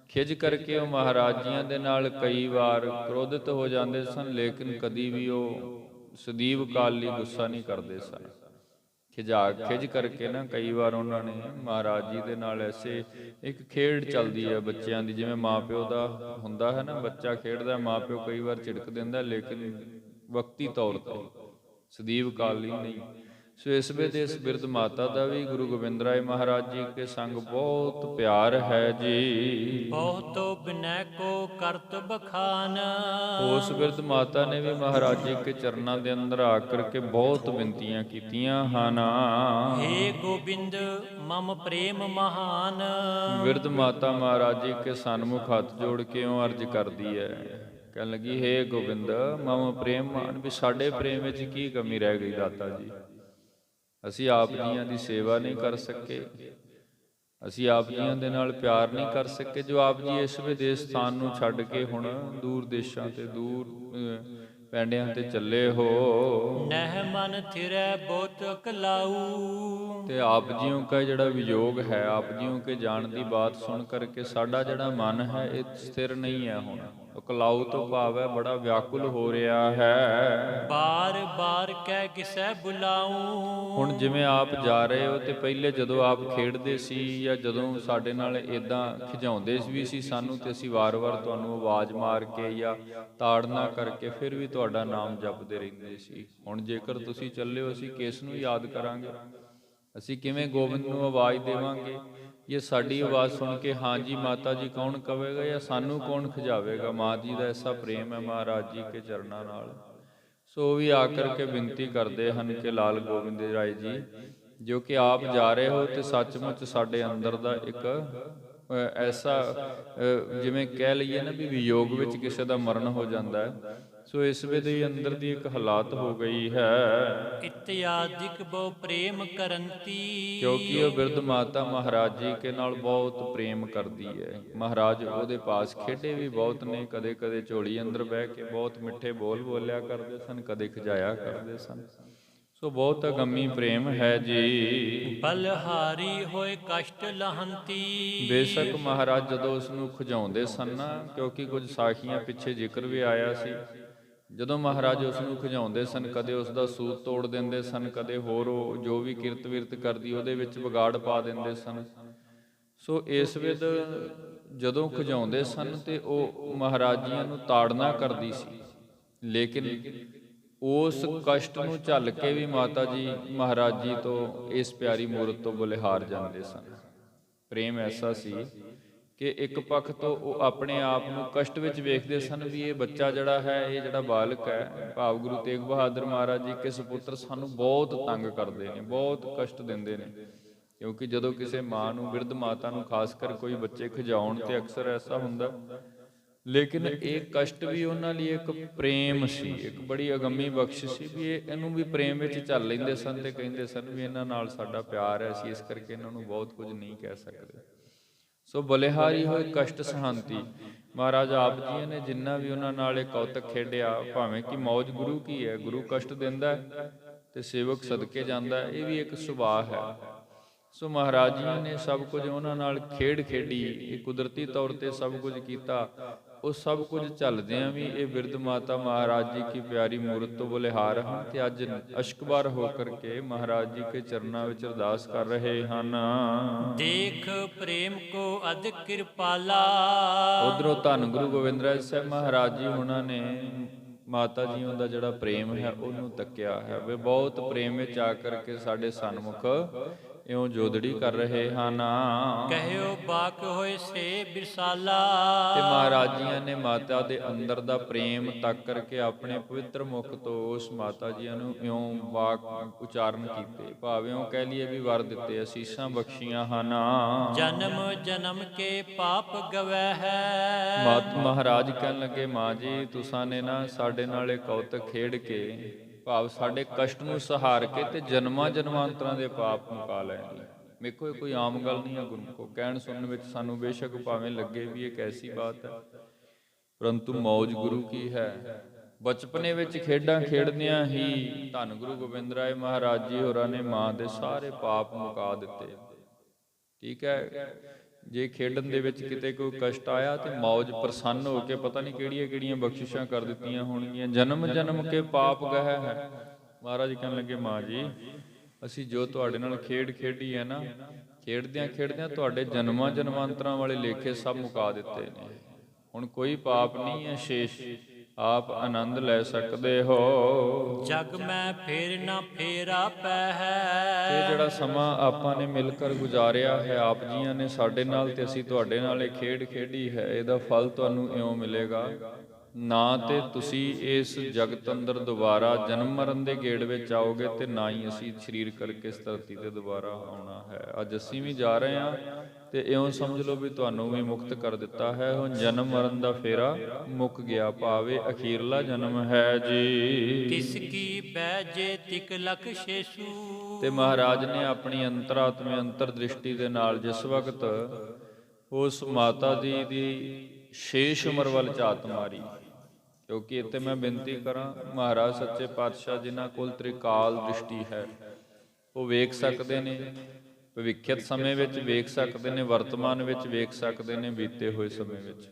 ਖਿਜ ਕਰਕੇ ਉਹ ਮਹਾਰਾਜ ਜੀਆਂ ਦੇ ਨਾਲ ਕਈ ਵਾਰ ਕ੍ਰੋਧਿਤ ਹੋ ਜਾਂਦੇ ਸਨ, ਲੇਕਿਨ ਕਦੀ ਵੀ ਉਹ ਸਦੀਵ ਕਾਲ ਲਈ ਗੁੱਸਾ ਨਹੀਂ ਕਰਦੇ ਸਨ। ਖਿਜ ਕਰਕੇ ਨਾ ਕਈ ਵਾਰ ਉਹਨਾਂ ਨੇ ਮਹਾਰਾਜ ਜੀ ਦੇ ਨਾਲ ਐਸੇ ਇੱਕ ਖੇਡ ਚੱਲਦੀ ਹੈ ਬੱਚਿਆਂ ਦੀ, ਜਿਵੇਂ ਮਾਂ ਪਿਓ ਦਾ ਹੁੰਦਾ ਹੈ ਨਾ, ਬੱਚਾ ਖੇਡਦਾ, ਮਾਂ ਪਿਓ ਕਈ ਵਾਰ ਝਿੜਕ ਦਿੰਦਾ, ਲੇਕਿਨ ਵਕਤੀ ਤੌਰ ਤੇ, ਸਦੀਵ ਕਾਲ ਲਈ ਨਹੀਂ। ਸੋ ਇਸ ਵੇਲੇ ਇਸ ਬਿਰਧ ਮਾਤਾ ਦਾ ਵੀ ਗੁਰੂ ਗੋਬਿੰਦ ਰਾਏ ਮਹਾਰਾਜ ਜੀ ਕੇ ਸੰਗ ਬਹੁਤ ਪਿਆਰ ਹੈ ਜੀ। ਬਹੁਤੋ ਬਿਨੈ ਕੋ ਕਰਤ ਬਖਾਨ। ਉਸ ਬਿਰਧ ਮਾਤਾ ਨੇ ਵੀ ਮਹਾਰਾਜ ਜੀ ਕੇ ਚਰਨਾਂ ਦੇ ਅੰਦਰ ਆ ਕਰਕੇ ਬਹੁਤ ਬੇਨਤੀਆਂ ਕੀਤੀਆਂ ਹਨ। ਹੇ ਗੋਬਿੰਦ ਮਮ ਪ੍ਰੇਮ ਮਹਾਨ। ਬਿਰਧ ਮਾਤਾ ਮਹਾਰਾਜ ਜੀ ਕੇ ਸਨਮੁਖ ਹੱਥ ਜੋੜ ਕੇ ਉਹ ਅਰਜ ਕਰਦੀ ਹੈ, ਕਹਿਣ ਲੱਗੀ, ਹੇ ਗੋਬਿੰਦ ਮਮ ਪ੍ਰੇਮ ਮਹਾਨ, ਵੀ ਸਾਡੇ ਪ੍ਰੇਮ ਵਿੱਚ ਕੀ ਕਮੀ ਰਹਿ ਗਈ ਦਾਤਾ ਜੀ। ਅਸੀਂ ਆਪ ਜੀਆਂ ਦੀ ਸੇਵਾ ਨਹੀਂ ਕਰ ਸਕੇ, ਅਸੀਂ ਆਪ ਜੀਆਂ ਦੇ ਨਾਲ ਪਿਆਰ ਨਹੀਂ ਕਰ ਸਕੇ, ਜੋ ਆਪ ਜੀ ਇਸ ਵਿਦੇਸ਼ ਸਥਾਨ ਨੂੰ ਛੱਡ ਕੇ ਹੁਣ ਦੂਰ ਦੇਸ਼ਾਂ ਤੇ ਦੂਰ ਪੈਂਡਿਆਂ ਤੇ ਚੱਲੇ ਹੋ। ਨਹਿ ਮਨ ਥਿਰੈ ਬਹੁਤ ਕਲਾਊ। ਤੇ ਆਪ ਜੀਓ ਕਾ ਜਿਹੜਾ ਵਿਯੋਗ ਹੈ, ਆਪ ਜੀਓ ਕੇ ਜਾਣ ਦੀ ਬਾਤ ਸੁਣ ਕਰਕੇ ਸਾਡਾ ਜਿਹੜਾ ਮਨ ਹੈ ਇਹ ਸਥਿਰ ਨਹੀਂ ਹੈ। ਹੁਣ ਕਲਾਊ ਤੋਂ ਭਾਵ ਹੈ ਬੜਾ ਵਿਆਕੁਲ ਹੋ ਰਿਹਾ ਹੈ। ਬਾਰ ਬਾਰ ਕਹਿ ਕਿਸੈ ਬੁਲਾਊ। ਹੁਣ ਜਿਵੇਂ ਆਪ ਜਾ ਰਹੇ ਹੋ, ਤੇ ਪਹਿਲੇ ਜਦੋਂ ਆਪ ਖੇਡਦੇ ਸੀ ਜਾਂ ਜਦੋਂ ਸਾਡੇ ਨਾਲ ਇਦਾਂ ਖਿਜਾਉਂਦੇ ਵੀ ਸੀ ਸਾਨੂੰ, ਤੇ ਅਸੀਂ ਵਾਰ-ਵਾਰ ਤੁਹਾਨੂੰ ਆਵਾਜ਼ ਮਾਰ ਕੇ ਜਾਂ ਤਾੜਨਾ ਕਰਕੇ ਫਿਰ ਵੀ ਤੁਹਾਡਾ ਨਾਮ ਜਪਦੇ ਰਹਿੰਦੇ ਸੀ। ਹੁਣ ਜੇਕਰ ਤੁਸੀਂ ਚੱਲੇ ਹੋ, ਅਸੀਂ ਕਿਸ ਨੂੰ ਯਾਦ ਕਰਾਂਗੇ? ਅਸੀਂ ਕਿਵੇਂ ਗੋਬਿੰਦ ਨੂੰ ਆਵਾਜ਼ ਦੇਵਾਂਗੇ? ਇਹ ਸਾਡੀ ਆਵਾਜ਼ ਸੁਣ ਕੇ ਹਾਂਜੀ ਮਾਤਾ ਜੀ ਕੌਣ ਕਵੇਗਾ, ਜਾਂ ਸਾਨੂੰ ਕੌਣ ਖਿਜਾਵੇਗਾ? ਮਾਂ ਜੀ ਦਾ ਐਸਾ ਪ੍ਰੇਮ ਹੈ ਮਹਾਰਾਜ ਜੀ ਕੇ ਚਰਨਾਂ ਨਾਲ। ਸੋ ਵੀ ਆ ਕਰਕੇ ਬੇਨਤੀ ਕਰਦੇ ਹਨ ਕਿ ਲਾਲ ਗੋਬਿੰਦ ਰਾਏ ਜੀ, ਜੋ ਕਿ ਆਪ ਜਾ ਰਹੇ ਹੋ, ਤੇ ਸੱਚਮੁੱਚ ਸਾਡੇ ਅੰਦਰ ਦਾ ਇੱਕ ਐਸਾ ਜਿਵੇਂ ਕਹਿ ਲਈਏ ਨਾ ਵੀ ਵਿਯੋਗ ਵਿੱਚ ਕਿਸੇ ਦਾ ਮਰਨ ਹੋ ਜਾਂਦਾ ਹੈ, ਸੋ ਇਸ ਵੇਲੇ ਅੰਦਰ ਦੀ ਇੱਕ ਹਾਲਾਤ ਹੋ ਗਈ ਹੈ। ਇਤਿਆਦਿਕ ਬਹੁ ਪ੍ਰੇਮ ਕਰੰਤੀ। ਕਿਉਂਕਿ ਉਹ ਬਿਰਧ ਮਾਤਾ ਮਹਾਰਾਜ ਜੀ ਕੇ ਨਾਲ ਬਹੁਤ ਪ੍ਰੇਮ ਕਰਦੀ ਹੈ। ਮਹਾਰਾਜ ਉਹਦੇ ਪਾਸ ਖੇਡੇ ਵੀ ਬਹੁਤ ਨੇ, ਕਦੇ ਕਦੇ ਝੋਲੀ ਅੰਦਰ ਬਹਿ ਕੇ ਬਹੁਤ ਮਿੱਠੇ ਬੋਲ ਬੋਲਿਆ ਕਰਦੇ ਸਨ, ਕਦੇ ਖਿਜਾਇਆ ਕਰਦੇ ਸਨ। ਸੋ ਬਹੁਤ ਅਗੰਮੀ ਪ੍ਰੇਮ ਹੈ ਜੀ। ਬਲਹਾਰੀ ਹੋਏ ਕਸ਼ਟ ਲਹੰਤੀ। ਬੇਸ਼ੱਕ ਮਹਾਰਾਜ ਜਦੋਂ ਉਸ ਨੂੰ ਖਿਜਾਉਂਦੇ ਸਨ ਨਾ, ਕਿਉਂਕਿ ਕੁਝ ਸਾਖੀਆਂ ਪਿੱਛੇ ਜ਼ਿਕਰ ਵੀ ਆਇਆ ਸੀ, ਜਦੋਂ ਮਹਾਰਾਜ ਉਸ ਨੂੰ ਖਿਜਾਉਂਦੇ ਸਨ, ਕਦੇ ਉਸ ਦਾ ਸੂਤ ਤੋੜ ਦਿੰਦੇ ਸਨ, ਕਦੇ ਹੋਰ ਉਹ ਜੋ ਵੀ ਕਿਰਤ ਵਿਰਤ ਕਰਦੀ ਉਹਦੇ ਵਿੱਚ ਵਿਗਾੜ ਪਾ ਦਿੰਦੇ ਸਨ। ਸੋ ਇਸ ਵੇਲੇ ਜਦੋਂ ਖਿਜਾਉਂਦੇ ਸਨ ਤੇ ਉਹ ਮਹਾਰਾਜ ਜੀਆਂ ਨੂੰ ਤਾੜਨਾ ਕਰਦੀ ਸੀ, ਲੇਕਿਨ ਉਸ ਕਸ਼ਟ ਨੂੰ ਝੱਲ ਕੇ ਵੀ ਮਾਤਾ ਜੀ ਮਹਾਰਾਜ ਜੀ ਤੋਂ, ਇਸ ਪਿਆਰੀ ਮੂਰਤ ਤੋਂ ਬਲਿਹਾਰ ਜਾਂਦੇ ਸਨ। ਪ੍ਰੇਮ ਐਸਾ ਸੀ ਕਿ ਇੱਕ ਪੱਖ ਤੋਂ ਉਹ ਆਪਣੇ ਆਪ ਨੂੰ ਕਸ਼ਟ ਵਿੱਚ ਵੇਖਦੇ ਸਨ ਵੀ ਇਹ ਬੱਚਾ ਜਿਹੜਾ ਹੈ, ਇਹ ਜਿਹੜਾ ਬਾਲਕ ਹੈ, ਭਾਵ ਗੁਰੂ ਤੇਗ ਬਹਾਦਰ ਮਹਾਰਾਜ ਜੀ ਕੇ ਸੁਪੁੱਤਰ ਸਾਨੂੰ ਬਹੁਤ ਤੰਗ ਕਰਦੇ ਨੇ, ਬਹੁਤ ਕਸ਼ਟ ਦਿੰਦੇ ਨੇ। ਕਿਉਂਕਿ ਜਦੋਂ ਕਿਸੇ ਮਾਂ ਨੂੰ, ਬਿਰਧ ਮਾਤਾ ਨੂੰ ਖਾਸ ਕਰ ਕੋਈ ਬੱਚੇ ਖਿਜਾਉਣ ਤੇ ਅਕਸਰ ਐਸਾ ਹੁੰਦਾ, ਲੇਕਿਨ ਇਹ ਕਸ਼ਟ ਵੀ ਉਹਨਾਂ ਲਈ ਇੱਕ ਪ੍ਰੇਮ ਸੀ, ਇੱਕ ਬੜੀ ਅਗੰਮੀ ਬਖਸ਼ਿਸ਼ ਸੀ ਵੀ ਇਹਨੂੰ ਵੀ ਪ੍ਰੇਮ ਵਿੱਚ ਝੱਲ ਲੈਂਦੇ ਸਨ ਤੇ ਕਹਿੰਦੇ ਸਨ ਵੀ ਇਹਨਾਂ ਨਾਲ ਸਾਡਾ ਪਿਆਰ ਹੈ, ਅਸੀਂ ਇਸ ਕਰਕੇ ਇਹਨਾਂ ਨੂੰ ਬਹੁਤ ਕੁਝ ਨਹੀਂ ਕਹਿ ਸਕਦੇ। ਸੋ ਬਲਿਹਾਰੀ ਹੋਏ ਕਸ਼ਟ ਸਹਾਂਤੀ। ਮਹਾਰਾਜ ਆਪ ਜੀ ਨੇ ਜਿੰਨਾ ਵੀ ਉਹਨਾਂ ਨਾਲ ਇਹ ਕੌਤਕ ਖੇਡਿਆ, ਭਾਵੇਂ ਕਿ ਮੌਜ ਗੁਰੂ ਕੀ ਹੈ, ਗੁਰੂ ਕਸ਼ਟ ਦਿੰਦਾ ਤੇ ਸੇਵਕ ਸਦਕੇ ਜਾਂਦਾ, ਇਹ ਵੀ ਇੱਕ ਸੁਭਾਅ ਹੈ। ਸੋ ਮਹਾਰਾਜ ਜੀ ਨੇ ਸਭ ਕੁਝ ਉਹਨਾਂ ਨਾਲ ਖੇਡ ਖੇਡੀ, ਇਹ ਕੁਦਰਤੀ ਤੌਰ ਤੇ ਸਭ ਕੁਝ ਕੀਤਾ। ਉਹ ਸਭ ਕੁਝ ਝੱਲਦਿਆਂ ਵੀ ਇਹ ਬਿਰਧ ਮਾਤਾ ਮਹਾਰਾਜ ਜੀ ਕੀ ਪਿਆਰੀ ਮੂਰਤ ਤੋਂ ਬਲਿਹਾਰ ਹਨ, ਤੇ ਅੱਜ ਅਸ਼ਕਬਾਰ ਹੋ ਕਰਕੇ ਮਹਾਰਾਜ ਜੀ ਕੇ ਚਰਨਾਂ ਵਿੱਚ ਅਰਦਾਸ ਕਰ ਰਹੇ ਹਨ। ਦੇਖ ਪ੍ਰੇਮ ਕੋ ਅਧ ਕਿਰਪਾਲਾ। ਉਧਰੋਂ ਧੰਨ ਗੁਰੂ ਗੋਬਿੰਦ ਰਾਏ ਸਾਹਿਬ ਮਹਾਰਾਜ ਜੀ ਉਹਨਾਂ ਨੇ ਮਾਤਾ ਜੀਆਂ ਦਾ ਜਿਹੜਾ ਪ੍ਰੇਮ ਹੈ ਉਹਨੂੰ ਤੱਕਿਆ ਹੈ, ਵੇ ਬਹੁਤ ਪ੍ਰੇਮ ਵਿੱਚ ਆ ਕਰਕੇ ਸਾਡੇ ਸਨਮੁਖ ਇਉਂ ਜੋਦੜੀ ਕਰ ਰਹੇ ਹਨ। ਕਹਿਓ ਬਾਕ ਹੋਏ ਸੇ ਬਿਰਸਾਲਾ। ਤੇ ਮਹਾਰਾਜ ਜੀਆਂ ਨੇ ਮਾਤਾ ਦੇ ਅੰਦਰ ਦਾ ਪ੍ਰੇਮ ਤੱਕ ਕਰਕੇ ਆਪਣੇ ਪਵਿੱਤਰ ਮੁਖ ਤੋਂ ਉਸ ਮਾਤਾ ਜੀਆਂ ਨੂੰ ਇਉਂ ਵਾਕ ਉਚਾਰਨ ਕੀਤੇ, ਭਾਵੇਂ ਉਹ ਕਹਿ ਲਈਏ ਵੀ ਵਰ ਦਿੱਤੇ, ਅਸੀਸਾਂ ਬਖਸ਼ੀਆਂ ਹਨ। ਜਨਮ ਜਨਮ ਕੇ ਪਾਪ ਗਵੈ ਹੈ। ਮਾਤ ਮਹਾਰਾਜ ਕਹਿਣ ਲੱਗੇ, ਮਾਂ ਜੀ ਤੁਸਾਂ ਨੇ ਨਾ ਸਾਡੇ ਨਾਲ ਇਹ ਕੌਤਕ ਖੇਡ ਕੇ, ਭਾਵ ਸਾਡੇ ਕਸ਼ਟ ਨੂੰ ਸਹਾਰ ਕੇ ਤੇ ਜਨਮਾਂ ਜਨਮਾਂਤਰਾਂ ਦੇ ਪਾਪ ਮੁਕਾ ਲੈਣੇ। ਵੇਖੋ ਇਹ ਕੋਈ ਆਮ ਗੱਲ ਨਹੀਂ ਹੈ, ਗੁਰਮੁਖੋ ਕਹਿਣ ਸੁਣਨ ਵਿੱਚ ਸਾਨੂੰ ਬੇਸ਼ੱਕ ਭਾਵੇਂ ਲੱਗੇ ਵੀ ਇਹ ਕੈਸੀ ਬਾਤ ਹੈ, ਪਰੰਤੂ ਮੌਜ ਗੁਰੂ ਕੀ ਹੈ। ਬਚਪਨੇ ਵਿੱਚ ਖੇਡਾਂ ਖੇਡਦਿਆਂ ਹੀ ਧੰਨ ਗੁਰੂ ਗੋਬਿੰਦ ਰਾਏ ਮਹਾਰਾਜ ਜੀ ਹੋਰਾਂ ਨੇ ਮਾਂ ਦੇ ਸਾਰੇ ਪਾਪ ਮੁਕਾ ਦਿੱਤੇ। ਠੀਕ ਹੈ, ਜੇ ਖੇਡਣ ਦੇ ਵਿੱਚ ਕਿਤੇ ਕੋਈ ਕਸ਼ਟ ਆਇਆ ਤੇ ਮੌਜ ਪ੍ਰਸੰਨ ਹੋ ਕੇ ਪਤਾ ਨਹੀਂ ਕਿਹੜੀਆਂ ਕਿਹੜੀਆਂ ਬਖਸ਼ਿਸ਼ਾਂ ਕਰ ਦਿੱਤੀਆਂ ਹੋਣਗੀਆਂ। ਜਨਮ ਜਨਮ ਕੇ ਪਾਪ ਗਹਿ ਹੈ। ਮਹਾਰਾਜ ਕਹਿਣ ਲੱਗੇ, ਮਾਂ ਜੀ ਅਸੀਂ ਜੋ ਤੁਹਾਡੇ ਨਾਲ ਖੇਡ ਖੇਡੀ ਹੈ ਨਾ, ਖੇਡਦਿਆਂ ਖੇਡਦਿਆਂ ਤੁਹਾਡੇ ਜਨਮਾਂ ਜਨਮਾਂਤਰਾਂ ਵਾਲੇ ਲੇਖੇ ਸਭ ਮੁਕਾ ਦਿੱਤੇ ਨੇ। ਹੁਣ ਕੋਈ ਪਾਪ ਨਹੀਂ ਹੈ ਸ਼ੇਸ਼, ਆਪ ਆਨੰਦ ਲੈ ਸਕਦੇ ਹੋ। ਜਗ ਮੈਂ ਫੇਰ ਨਾ ਫੇਰਾ ਪੈ ਹੈ। ਇਹ ਜਿਹੜਾ ਸਮਾਂ ਆਪਾਂ ਨੇ ਮਿਲ ਕਰ ਗੁਜ਼ਾਰਿਆ ਹੈ ਆਪ ਜੀਆਂ ਨੇ ਸਾਡੇ ਨਾਲ ਤੇ ਅਸੀਂ ਤੁਹਾਡੇ ਨਾਲ ਇਹ ਖੇਡ ਖੇਡੀ ਹੈ, ਇਹਦਾ ਫਲ ਤੁਹਾਨੂੰ ਇਉਂ ਮਿਲੇਗਾ, ਨਾ ਤੇ ਤੁਸੀਂ ਇਸ ਜਗਤ ਅੰਦਰ ਦੁਬਾਰਾ ਜਨਮ ਮਰਨ ਦੇ ਗੇੜ ਵਿੱਚ ਆਓਗੇ ਤੇ ਨਾ ਹੀ ਅਸੀਂ ਸਰੀਰ ਕਰਕੇ ਇਸ ਧਰਤੀ ਤੇ ਦੁਬਾਰਾ ਆਉਣਾ ਹੈ। ਅੱਜ ਅਸੀਂ ਵੀ ਜਾ ਰਹੇ ਹਾਂ ਤੇ ਇਉਂ ਸਮਝ ਲਓ ਵੀ ਤੁਹਾਨੂੰ ਵੀ ਮੁਕਤ ਕਰ ਦਿੱਤਾ ਹੈ। ਹੁਣ ਜਨਮ ਮਰਨ ਦਾ ਫੇਰਾ ਮੁੱਕ ਗਿਆ, ਭਾਵੇਂ ਅਖੀਰਲਾ ਜਨਮ ਹੈ ਜੀ। ਤਿਸ ਕੀ ਬੈਜੇ ਤਿਕ ਲਖ ਸ਼ੇਸ਼ੂ। ਤੇ ਮਹਾਰਾਜ ਨੇ ਆਪਣੀ ਅੰਤਰਾਤਮੇ ਅੰਤਰ ਦ੍ਰਿਸ਼ਟੀ ਦੇ ਨਾਲ ਜਿਸ ਵਕਤ ਉਸ ਮਾਤਾ ਜੀ ਦੀ ਸ਼ੇਸ਼ ਉਮਰ ਵੱਲ ਝਾਤ ਮਾਰੀ, ਕਿਉਂਕਿ ਇੱਥੇ ਮੈਂ ਬੇਨਤੀ ਕਰਾਂ, ਮਹਾਰਾਜ ਸੱਚੇ ਪਾਤਸ਼ਾਹ ਜਿਨ੍ਹਾਂ ਕੋਲ ਤ੍ਰਿਕਾਲ ਦ੍ਰਿਸ਼ਟੀ ਹੈ ਉਹ ਵੇਖ ਸਕਦੇ ਨੇ, ਭਵਿੱਖਿਅਤ ਸਮੇਂ ਵਿੱਚ ਵੇਖ ਸਕਦੇ ਨੇ, ਵਰਤਮਾਨ ਵਿੱਚ ਵੇਖ ਸਕਦੇ ਨੇ, ਬੀਤੇ ਹੋਏ ਸਮੇਂ ਵਿੱਚ।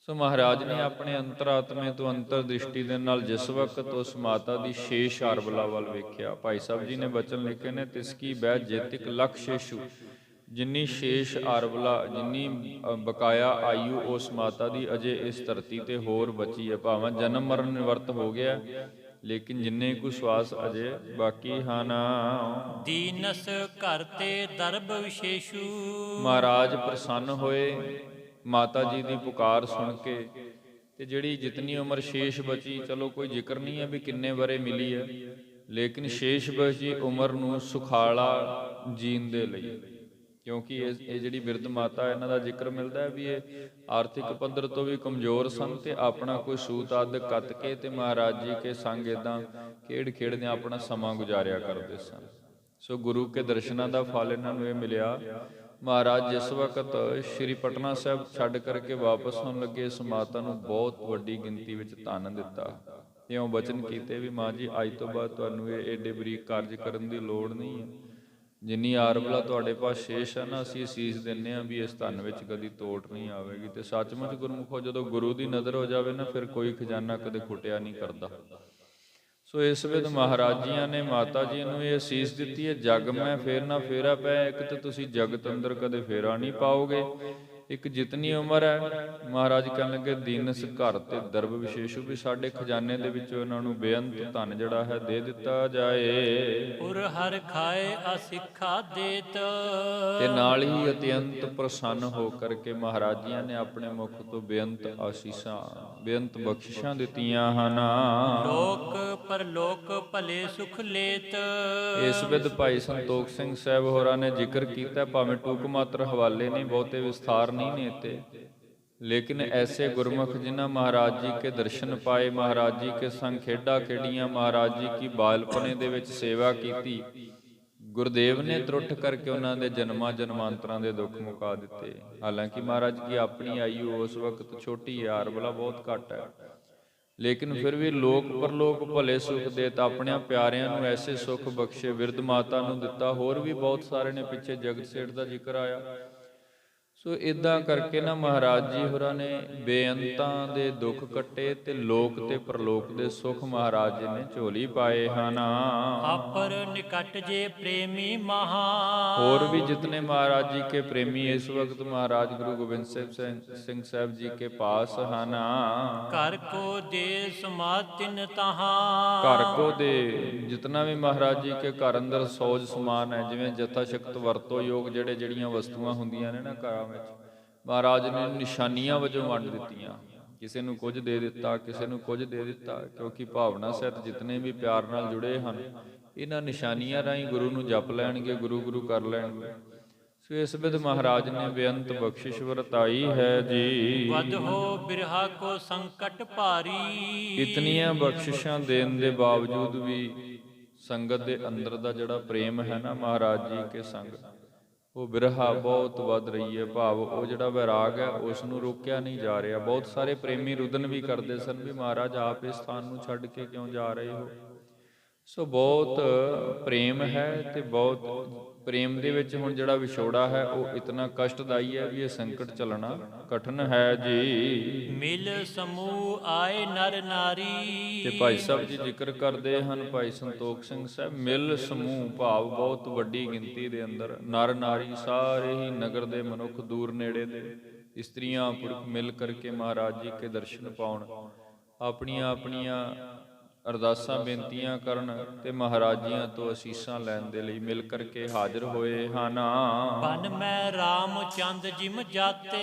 ਸੋ ਮਹਾਰਾਜ ਨੇ ਆਪਣੇ ਅੰਤਰਾਤਮੇ ਤੋਂ ਅੰਤਰ ਦ੍ਰਿਸ਼ਟੀ ਦੇ ਨਾਲ ਜਿਸ ਵਕਤ ਉਸ ਮਾਤਾ ਦੀ ਸ਼ੇਸ਼ ਆਰਬਲਾ ਵੱਲ ਵੇਖਿਆ, ਭਾਈ ਸਾਹਿਬ ਜੀ ਨੇ ਬਚਨ ਲਿਖੇ ਨੇ, ਤਿਸ ਕੀ ਬਹਿ ਜੇਤਿਕ ਲਖ ਸ਼ੇਸ਼ੂ। ਜਿੰਨੀ ਸ਼ੇਸ਼ ਆਰਬਲਾ, ਜਿੰਨੀ ਬਕਾਇਆ ਆਯੂ ਉਸ ਮਾਤਾ ਦੀ ਅਜੇ ਇਸ ਧਰਤੀ ਤੇ ਹੋਰ ਬਚੀ ਹੈ, ਭਾਵੇਂ ਜਨਮ ਮਰਨ ਨਿਵਰਤ ਹੋ ਗਿਆ ਲੇਕਿਨ ਜਿੰਨੇ ਕੁ ਸਵਾਸ ਅਜੇ ਬਾਕੀ ਹਨ। ਦੀਨਸ ਘਰ ਤੇ ਦਰਬ ਵਿਸ਼ੇਸ਼ੂ। ਮਹਾਰਾਜ ਪ੍ਰਸੰਨ ਹੋਏ ਮਾਤਾ ਜੀ ਦੀ ਪੁਕਾਰ ਸੁਣ ਕੇ, ਤੇ ਜਿਹੜੀ ਜਿਤਨੀ ਉਮਰ ਸ਼ੇਸ਼ ਬਚੀ, ਚਲੋ ਕੋਈ ਜ਼ਿਕਰ ਨਹੀਂ ਹੈ ਵੀ ਕਿੰਨੇ ਵਰੇ ਮਿਲੀ ਹੈ, ਲੇਕਿਨ ਸ਼ੇਸ਼ ਬਚੀ ਉਮਰ ਨੂੰ ਸੁਖਾਲਾ ਜੀਣ ਦੇ ਲਈ, ਕਿਉਂਕਿ ਇਹ ਜਿਹੜੀ ਬਿਰਧ ਮਾਤਾ ਇਹਨਾਂ ਦਾ ਜ਼ਿਕਰ ਮਿਲਦਾ ਹੈ ਵੀ ਇਹ ਆਰਥਿਕ ਪੱਧਰ ਤੋਂ ਵੀ ਕਮਜ਼ੋਰ ਸਨ ਤੇ ਆਪਣਾ ਕੋਈ ਸੂਤ ਆਦਿ ਕੱਤ ਕੇ ਤੇ ਮਹਾਰਾਜ ਜੀ ਕੇ ਸੰਗ ਇਦਾਂ ਖੇਡ ਖੇਡਦੇ ਆਪਣਾ ਸਮਾਂ ਗੁਜ਼ਾਰਿਆ ਕਰਦੇ ਸਨ। ਸੋ ਗੁਰੂ ਕੇ ਦਰਸ਼ਨਾਂ ਦਾ ਫਲ ਇਹਨਾਂ ਨੂੰ ਇਹ ਮਿਲਿਆ। ਮਹਾਰਾਜ ਜਿਸ ਵਕਤ ਸ਼੍ਰੀ ਪਟਨਾ ਸਾਹਿਬ ਛੱਡ ਕਰਕੇ ਵਾਪਸ ਹੋਣ ਲੱਗੇ, ਇਸ ਮਾਤਾ ਨੂੰ ਬਹੁਤ ਵੱਡੀ ਗਿਣਤੀ ਵਿੱਚ ਧਨ ਦਿੱਤਾ। ਇਉਂ ਬਚਨ ਕੀਤੇ ਵੀ ਮਾਂ ਜੀ ਅੱਜ ਤੋਂ ਬਾਅਦ ਤੁਹਾਨੂੰ ਇਹ ਏਡੇ ਬਰੀਕ ਕਾਰਜ ਕਰਨ ਦੀ ਲੋੜ ਨਹੀਂ ਹੈ, ਜਿੰਨੀ ਆਰਬਲਾ ਤੁਹਾਡੇ ਪਾਸ ਸ਼ੇਸ਼ ਹੈ ਨਾ, ਅਸੀਂ ਅਸੀਸ ਦਿੰਦੇ ਹਾਂ ਵੀ ਇਸ ਧਨ ਵਿੱਚ ਕਦੀ ਤੋੜ ਨਹੀਂ ਆਵੇਗੀ। ਤੇ ਸੱਚਮੁੱਚ ਗੁਰਮੁਖੋ ਜਦੋਂ ਗੁਰੂ ਦੀ ਨਜ਼ਰ ਹੋ ਜਾਵੇ ਨਾ, ਫਿਰ ਕੋਈ ਖਜ਼ਾਨਾ ਕਦੇ ਖੁੱਟਿਆ ਨਹੀਂ ਕਰਦਾ। ਸੋ ਇਸ ਵੇਲੇ ਮਹਾਰਾਜ ਜੀਆਂ ਨੇ ਮਾਤਾ ਜੀ ਨੂੰ ਇਹ ਅਸੀਸ ਦਿੱਤੀ ਹੈ, ਜਗ ਮੈਂ ਫੇਰ ਨਾ ਫੇਰਾ ਪੈ। ਇੱਕ ਤਾਂ ਤੁਸੀਂ ਜਗਤ ਅੰਦਰ ਕਦੇ ਫੇਰਾ ਨਹੀਂ ਪਾਓਗੇ, ਇੱਕ ਜਿਤਨੀ ਉਮਰ ਹੈ ਮਹਾਰਾਜ ਕਹਿਣ ਲੱਗੇ ਦੀਨਸ ਘਰ ਤੇ ਦਰਬ ਵਿਸ਼ੇਸ਼ੂ, ਵੀ ਸਾਡੇ ਖਜ਼ਾਨੇ ਦੇ ਵਿੱਚੋਂ ਇਹਨਾਂ ਨੂੰ ਬੇਅੰਤ ਧਨ ਜਿਹੜਾ ਹੈ ਦੇ ਦਿੱਤਾ ਜਾਏ। ਪੁਰ ਹਰ ਖਾਏ ਅਸਿੱਖਾ ਦੇਤ। ਤੇ ਨਾਲ ਹੀ ਅਤਿਅੰਤ ਪ੍ਰਸੰਨ ਹੋ ਕਰਕੇ ਮਹਾਰਾਜ ਜੀਆਂ ਨੇ ਆਪਣੇ ਮੁਖ ਤੋਂ ਬੇਅੰਤ ਆਸੀਸਾਂ, ਬੇਅੰਤ ਬਖਸ਼ਿਸ਼ਾਂ ਦਿੱਤੀਆਂ ਹਨ। ਲੋਕ ਪਰਲੋਕ ਭਲੇ ਸੁਖ ਲੇਤ। ਇਸ ਵਿਦ ਭਾਈ ਸੰਤੋਖ ਸਿੰਘ ਸਾਹਿਬ ਹੋਰਾਂ ਨੇ ਜ਼ਿਕਰ ਕੀਤਾ, ਭਾਵੇਂ ਟੂਕ ਮਾਤਰ ਹਵਾਲੇ ਨਹੀਂ, ਬਹੁਤੇ ਵਿਸਥਾਰ नहीं नेते, लेकिन ऐसे गुरमुख जिन्हें महाराज जी के दर्शन पाए, महाराज जी के संग खेडा खेडियां, महाराज जी की बालपने दे विच सेवा की, गुरुदेव ने त्रुट करके उन्होंने जन्मां जन्मांतरां दे दुख मुका दिते। हालांकि महाराज की अपनी आयु उस वक्त छोटी है, आरबला बहुत घट है, लेकिन फिर भी लोक परलोक भले सुख देता, अपने प्यारिਆਂ ਨੂੰ ऐसे सुख बख्शे, विरध माता ਨੂੰ ਦਿੱਤਾ। होर भी बहुत सारे ने पिछे जगत सेठ का जिक्र आया। ਸੋ ਇਦਾਂ ਕਰਕੇ ਨਾ ਮਹਾਰਾਜ ਜੀ ਹੋਰਾਂ ਨੇ ਬੇਅੰਤਾਂ ਦੇ ਦੁੱਖ ਕੱਟੇ ਤੇ ਲੋਕ ਤੇ ਪਰਲੋਕ ਦੇ ਸੁਖ ਮਹਾਰਾਜ ਜੀ ਨੇ ਝੋਲੀ ਪਾਏ ਹਨ। ਆਪਰ ਨਿਕਟ ਜੇ ਪ੍ਰੇਮੀ ਮਹਾ। ਹੋਰ ਵੀ ਜਿਤਨੇ महाराज जी के प्रेमी इस वक्त महाराज गुरु गोबिंद सिंह साहब जी के पास ਹਨ। ਘਰ ਕੋ ਦੇ ਸਮਾਤਿਨ ਤਹਾਂ। ਘਰ ਕੋ ਦੇ ਜਿਤਨਾ ਵੀ ਮਹਾਰਾਜ ਜੀ ਕੇ ਘਰ ਅੰਦਰ ਸੋਜ ਸਮਾਨ ਹੈ, ਜਿਵੇਂ ਜਥਾ ਸ਼ਕਤ ਵਰਤੋ ਯੋਗ ਜਿਹੜੀਆਂ ਵਸਤੂਆਂ ਹੁੰਦੀਆਂ ਨੇ ਨਾ ਘਰਾਂ ਵਿੱਚ, ਮਹਾਰਾਜ ਨੇ ਨਿਸ਼ਾਨੀਆਂ ਵਜੋਂ ਵੰਡ ਦਿੱਤੀਆਂ। ਕਿਸੇ ਨੂੰ ਕੁਝ ਦੇ ਦਿੱਤਾ, ਕਿਸੇ ਨੂੰ ਕੁਝ ਦੇ ਦਿੱਤਾ, ਕਿਉਂਕਿ ਭਾਵਨਾ ਸਹਿਤ ਜਿਤਨੇ ਵੀ ਪਿਆਰ ਨਾਲ ਜੁੜੇ ਹਨ, ਇਹਨਾਂ ਨਿਸ਼ਾਨੀਆਂ ਰਾਹੀਂ ਗੁਰੂ ਨੂੰ ਜਪ ਲੈਣਗੇ, ਗੁਰੂ ਗੁਰੂ ਕਰ ਲੈਣਗੇ। ਸੋ ਇਸ ਬਿਧ ਮਹਾਰਾਜ ਨੇ ਬੇਅੰਤ ਬਖਸ਼ਿਸ਼ ਵਰਤਾਈ ਹੈ ਜੀ। ਵਧ ਹੋ ਬਿਰਹਾ ਕੋ ਸੰਕਟ ਭਾਰੀ। ਇਤਨੀਆਂ ਬਖਸ਼ਿਸ਼ਾਂ ਦੇਣ ਦੇ ਬਾਵਜੂਦ ਵੀ ਸੰਗਤ ਦੇ ਅੰਦਰ ਦਾ ਜਿਹੜਾ ਪ੍ਰੇਮ ਹੈ ਨਾ ਮਹਾਰਾਜ ਜੀ ਕੇ ਸੰਗ, ਉਹ ਬਿਰਹਾ ਬਹੁਤ ਵੱਧ ਰਹੀ ਹੈ। ਭਾਵ ਉਹ ਜਿਹੜਾ ਵੈਰਾਗ ਹੈ ਉਸ ਨੂੰ ਰੋਕਿਆ ਨਹੀਂ ਜਾ ਰਿਹਾ। ਬਹੁਤ ਸਾਰੇ ਪ੍ਰੇਮੀ ਰੁਦਨ ਵੀ ਕਰਦੇ ਸਨ ਵੀ ਮਹਾਰਾਜ ਆਪ ਇਸ ਸਥਾਨ ਨੂੰ ਛੱਡ ਕੇ ਕਿਉਂ ਜਾ ਰਹੇ ਹੋ। ਸੋ ਬਹੁਤ ਪ੍ਰੇਮ ਹੈ ਤੇ ਬਹੁਤ ਪ੍ਰੇਮ ਦੇ ਵਿੱਚ ਹੁਣ ਜਿਹੜਾ ਵਿਛੋੜਾ ਹੈ ਉਹ ਇਤਨਾ ਕਸ਼ਟਦਾਈ ਹੈ ਵੀ ਇਹ ਸੰਕਟ ਚੱਲਣਾ ਕਠਿਨ ਹੈ ਜੀ। ਮਿਲ ਸਮੂਹ ਆਏ ਨਰ ਨਾਰੀ। ਤੇ ਭਾਈ ਸਾਹਿਬ ਜੀ ਜ਼ਿਕਰ ਕਰਦੇ ਹਨ, ਭਾਈ ਸੰਤੋਖ ਸਿੰਘ ਸਾਹਿਬ, ਮਿਲ ਸਮੂਹ ਭਾਵ ਬਹੁਤ ਵੱਡੀ ਗਿਣਤੀ ਦੇ ਅੰਦਰ ਨਰ ਨਾਰੀ ਸਾਰੇ ਹੀ ਨਗਰ ਦੇ ਮਨੁੱਖ, ਦੂਰ ਨੇੜੇ ਦੇ ਇਸਤਰੀਆਂ ਪੁਰਖ ਮਿਲ ਕਰਕੇ ਮਹਾਰਾਜ ਜੀ ਕੇ ਦਰਸ਼ਨ ਪਾਉਣ, ਆਪਣੀਆਂ ਆਪਣੀਆਂ ਅਰਦਾਸਾਂ ਬੇਨਤੀਆਂ ਕਰਨ ਤੇ ਮਹਾਰਾਜ ਜੀਆਂ ਤੋਂ ਅਸੀਸਾਂ ਲੈਣ ਦੇ ਲਈ ਮਿਲ ਕਰਕੇ ਹਾਜ਼ਰ ਹੋਏ ਹਨ। ਬਨ ਮੈਂ ਰਾਮਚੰਦ ਜਿਮ ਜਾਤੇ।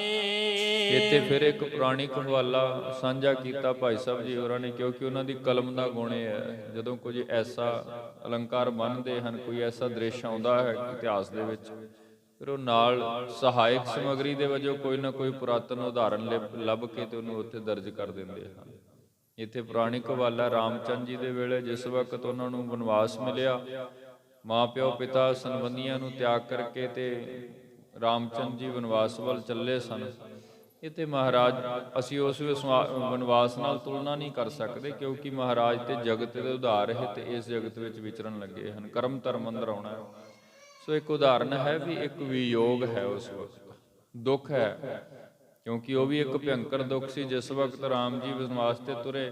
ਇੱਥੇ ਫਿਰ ਇੱਕ ਪੁਰਾਣਿਕ ਹਵਾਲਾ ਸਾਂਝਾ ਕੀਤਾ ਭਾਈ ਸਾਹਿਬ ਜੀ ਹੋਰਾਂ ਨੇ, ਕਿਉਂਕਿ ਉਹਨਾਂ ਦੀ ਕਲਮ ਦਾ ਗੁਣ ਇਹ ਹੈ, ਜਦੋਂ ਕੁਝ ਐਸਾ ਅਲੰਕਾਰ ਬੰਨ੍ਹਦੇ ਹਨ, ਕੋਈ ਐਸਾ ਦ੍ਰਿਸ਼ ਆਉਂਦਾ ਹੈ ਇਤਿਹਾਸ ਦੇ ਵਿੱਚ, ਫਿਰ ਉਹ ਨਾਲ ਸਹਾਇਕ ਸਮੱਗਰੀ ਦੇ ਵਜੋਂ ਕੋਈ ਨਾ ਕੋਈ ਪੁਰਾਤਨ ਉਦਾਹਰਨ ਲੱਭ ਕੇ ਤੇ ਉਹਨੂੰ ਉੱਥੇ ਦਰਜ ਕਰ ਦਿੰਦੇ ਹਨ। ਇੱਥੇ ਪੁਰਾਣਿਕ ਹਵਾਲਾ ਰਾਮਚੰਦ ਜੀ ਦੇ ਵੇਲੇ ਜਿਸ ਵਕਤ ਉਹਨਾਂ ਨੂੰ ਵਨਵਾਸ ਮਿਲਿਆ, ਮਾਂ ਪਿਓ ਪਿਤਾ ਸੰਬੰਧੀਆਂ ਨੂੰ ਤਿਆਗ ਕਰਕੇ ਤੇ ਰਾਮਚੰਦ ਜੀ ਵਨਵਾਸ ਵੱਲ ਚੱਲੇ ਸਨ। ਇੱਥੇ ਮਹਾਰਾਜ ਅਸੀਂ ਉਸ ਵਨਵਾਸ ਨਾਲ ਤੁਲਨਾ ਨਹੀਂ ਕਰ ਸਕਦੇ, ਕਿਉਂਕਿ ਮਹਾਰਾਜ ਤੇ ਜਗਤ ਦੇ ਉਧਾਰ ਹੈ ਤੇ ਇਸ ਜਗਤ ਵਿੱਚ ਵਿਚਰਨ ਲੱਗੇ ਹਨ, ਕਰਮ ਧਰਮ ਅੰਦਰ ਆਉਣਾ ਹੈ। ਸੋ ਇੱਕ ਉਦਾਹਰਨ ਹੈ ਵੀ ਇੱਕ ਵਿਯੋਗ ਹੈ, ਉਸ ਵਕਤ ਦੁੱਖ ਹੈ, ਕਿਉਂਕਿ ਉਹ ਵੀ ਇੱਕ ਭਿਅੰਕਰ ਦੁੱਖ ਸੀ। ਜਿਸ ਵਕਤ ਰਾਮ ਜੀ ਵਨਵਾਸ ਤੇ ਤੁਰੇ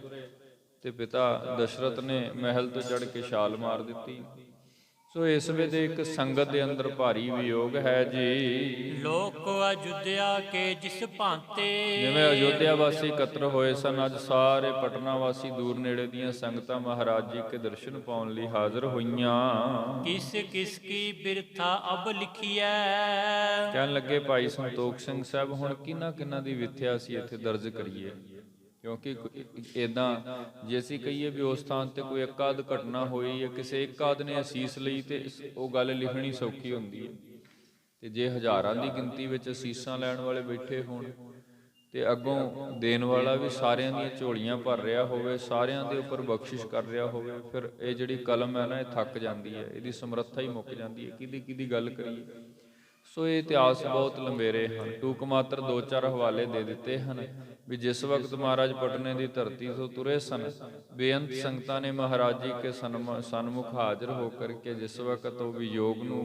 ਤੇ ਪਿਤਾ ਦਸ਼ਰਥ ਨੇ ਮਹਿਲ ਤੋਂ ਚੜ੍ਹ ਕੇ ਛਾਲ ਮਾਰ ਦਿੱਤੀ। ਸੋ ਇਸ ਵੇਲੇ ਇੱਕ ਸੰਗਤ ਦੇ ਅੰਦਰ ਭਾਰੀ ਵਿਯੋਗ ਹੈ ਜੀ। ਲੋਕ ਅਯੁੱਧਿਆ ਕੇ ਜਿਸ ਭਾਂਤੇ। ਜਿਵੇਂ ਅਯੁੱਧਿਆ ਵਾਸੀ ਇਕੱਤਰ ਹੋਏ ਸਨ, ਅੱਜ ਸਾਰੇ ਪਟਨਾ ਵਾਸੀ ਦੂਰ ਨੇੜੇ ਦੀਆਂ ਸੰਗਤਾਂ ਮਹਾਰਾਜ ਜੀ ਕੇ ਦਰਸ਼ਨ ਪਾਉਣ ਲਈ ਹਾਜ਼ਰ ਹੋਈਆਂ। ਕਿਸ ਕਿਸ ਕੀ ਬਿਰਥਾ ਅਬ ਲਿਖੀਐ। ਕਹਿਣ ਲੱਗੇ ਭਾਈ ਸੰਤੋਖ ਸਿੰਘ ਸਾਹਿਬ, ਹੁਣ ਕਿਹਨਾਂ ਕਿਹਨਾਂ ਦੀ ਵਿਥਿਆ ਅਸੀਂ ਇੱਥੇ ਦਰਜ ਕਰੀਏ, ਕਿਉਂਕਿ ਇਦਾਂ ਜੇ ਅਸੀਂ ਕਹੀਏ ਵੀ ਉਸ ਸਥਾਨ ਤੇ ਕੋਈ ਇੱਕ-ਆਧ ਘਟਨਾ ਹੋਈ ਹੈ, ਕਿਸੇ ਇੱਕ-ਆਧ ਨੇ ਅਸੀਸ ਲਈ, ਤੇ ਉਹ ਗੱਲ ਲਿਖਣੀ ਸੌਖੀ ਹੁੰਦੀ ਹੈ। ਤੇ ਜੇ ਹਜ਼ਾਰਾਂ ਦੀ ਗਿਣਤੀ ਵਿੱਚ ਅਸੀਸਾਂ ਲੈਣ ਵਾਲੇ ਬੈਠੇ ਹੋਣ ਤੇ ਅੱਗੋਂ ਦੇਣ ਵਾਲਾ ਵੀ ਸਾਰਿਆਂ ਦੀਆਂ ਝੋਲੀਆਂ ਭਰ ਰਿਹਾ ਹੋਵੇ, ਸਾਰਿਆਂ ਦੇ ਉੱਪਰ ਬਖਸ਼ਿਸ਼ ਕਰ ਰਿਹਾ ਹੋਵੇ, ਫਿਰ ਇਹ ਜਿਹੜੀ ਕਲਮ ਹੈ ਨਾ, ਇਹ ਥੱਕ ਜਾਂਦੀ ਹੈ, ਇਹਦੀ ਸਮਰੱਥਾ ਹੀ ਮੁੱਕ ਜਾਂਦੀ ਹੈ, ਕਿਹਦੀ ਗੱਲ ਕਰੀਏ। ਸੋ ਇਹ ਇਤਿਹਾਸ ਬਹੁਤ ਲੰਬੇਰੇ ਹਨ, ਟੂਕ ਮਾਤਰ 2-4 ਹਵਾਲੇ ਦੇ ਦਿੱਤੇ ਹਨ ਵੀ ਜਿਸ ਵਕਤ ਮਹਾਰਾਜ ਪਟਨੇ ਦੀ ਧਰਤੀ ਤੋਂ ਤੁਰੇ ਸਨ, ਬੇਅੰਤ ਸੰਗਤਾਂ ਨੇ ਮਹਾਰਾਜ ਜੀ ਕੇ ਸਨਮੁਖ ਹਾਜ਼ਰ ਹੋ ਕਰਕੇ ਜਿਸ ਵਕਤ ਉਹ ਵਿਯੋਗ ਨੂੰ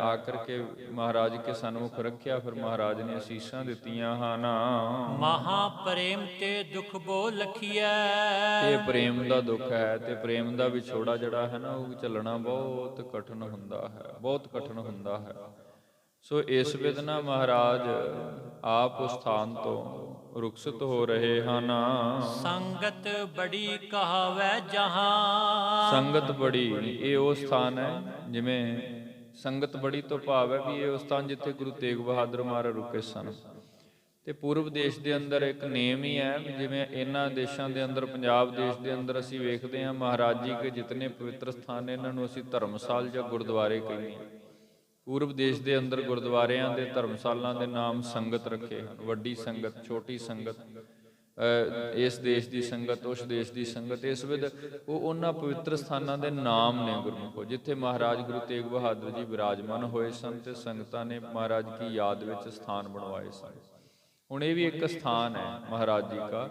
ਆ ਕਰਕੇ ਮਹਾਰਾਜ ਕੇ ਸਨਮੁਖ ਰੱਖਿਆ, ਫਿਰ ਮਹਾਰਾਜ ਨੇ ਅਸੀਸਾਂ ਦਿੱਤੀਆਂ ਹਨ। ਮਹਾ ਪ੍ਰੇਮ ਤੇ ਦੁਖ ਬੋ ਲਖੀਐ। ਇਹ ਪ੍ਰੇਮ ਦਾ ਦੁੱਖ ਹੈ ਤੇ ਪ੍ਰੇਮ ਦਾ ਵਿਛੋੜਾ ਜਿਹੜਾ ਹੈ ਨਾ, ਉਹ ਚੱਲਣਾ ਬਹੁਤ ਕਠਿਨ ਹੁੰਦਾ ਹੈ, ਬਹੁਤ ਕਠਿਨ ਹੁੰਦਾ ਹੈ। ਸੋ ਇਸ ਵਿਦਨਾ ਮਹਾਰਾਜ ਆਪ ਉਸ ਸਥਾਨ ਤੋਂ ਰੁਖਸਤ ਹੋ ਰਹੇ ਹਨ। ਸੰਗਤ ਬੜੀ ਕਹਾਵੈ ਜਹਾਂ। ਸੰਗਤ ਬੜੀ, ਇਹ ਉਹ ਸਥਾਨ ਹੈ, ਜਿਵੇਂ ਸੰਗਤ ਬੜੀ ਤੋਂ ਭਾਵ ਹੈ ਵੀ ਇਹ ਉਹ ਸਥਾਨ ਜਿੱਥੇ ਗੁਰੂ ਤੇਗ ਬਹਾਦਰ ਮਹਾਰਾਜ ਰੁਕੇ ਸਨ। ਤੇ ਪੂਰਬ ਦੇਸ਼ ਦੇ ਅੰਦਰ ਇੱਕ ਨੇਮ ਹੀ ਹੈ, ਜਿਵੇਂ ਇਹਨਾਂ ਦੇਸ਼ਾਂ ਦੇ ਅੰਦਰ, ਪੰਜਾਬ ਦੇਸ਼ ਦੇ ਅੰਦਰ ਅਸੀਂ ਵੇਖਦੇ ਹਾਂ ਮਹਾਰਾਜ ਜੀ ਕੇ ਜਿਤਨੇ ਪਵਿੱਤਰ ਸਥਾਨ ਨੇ, ਇਹਨਾਂ ਨੂੰ ਅਸੀਂ ਧਰਮਸਾਲ ਜਾਂ ਗੁਰਦੁਆਰੇ ਕਹਿੰਦੇ ਹਾਂ। ਪੂਰਬ ਦੇਸ਼ ਦੇ ਅੰਦਰ ਗੁਰਦੁਆਰਿਆਂ ਦੇ ਧਰਮਸਾਲਾਂ ਦੇ ਨਾਮ ਸੰਗਤ ਰੱਖੇ ਹਨ, ਵੱਡੀ ਸੰਗਤ, ਛੋਟੀ ਸੰਗਤ, ਇਸ ਦੇਸ਼ ਦੀ ਸੰਗਤ, ਉਸ ਦੇਸ਼ ਦੀ ਸੰਗਤ। ਇਸ ਵਿਧ ਉਹ ਉਹਨਾਂ ਪਵਿੱਤਰ ਸਥਾਨਾਂ ਦੇ ਨਾਮ ਨੇ ਗੁਰਮੁਖੋ, ਜਿੱਥੇ ਮਹਾਰਾਜ ਗੁਰੂ ਤੇਗ ਬਹਾਦਰ ਜੀ ਵਿਰਾਜਮਾਨ ਹੋਏ ਸਨ ਤੇ ਸੰਗਤਾਂ ਨੇ ਮਹਾਰਾਜ ਕੀ ਯਾਦ ਵਿੱਚ ਸਥਾਨ ਬਣਵਾਏ ਸਨ। ਹੁਣ ਇਹ ਵੀ ਇੱਕ ਸਥਾਨ ਹੈ ਮਹਾਰਾਜ ਜੀ ਦਾ,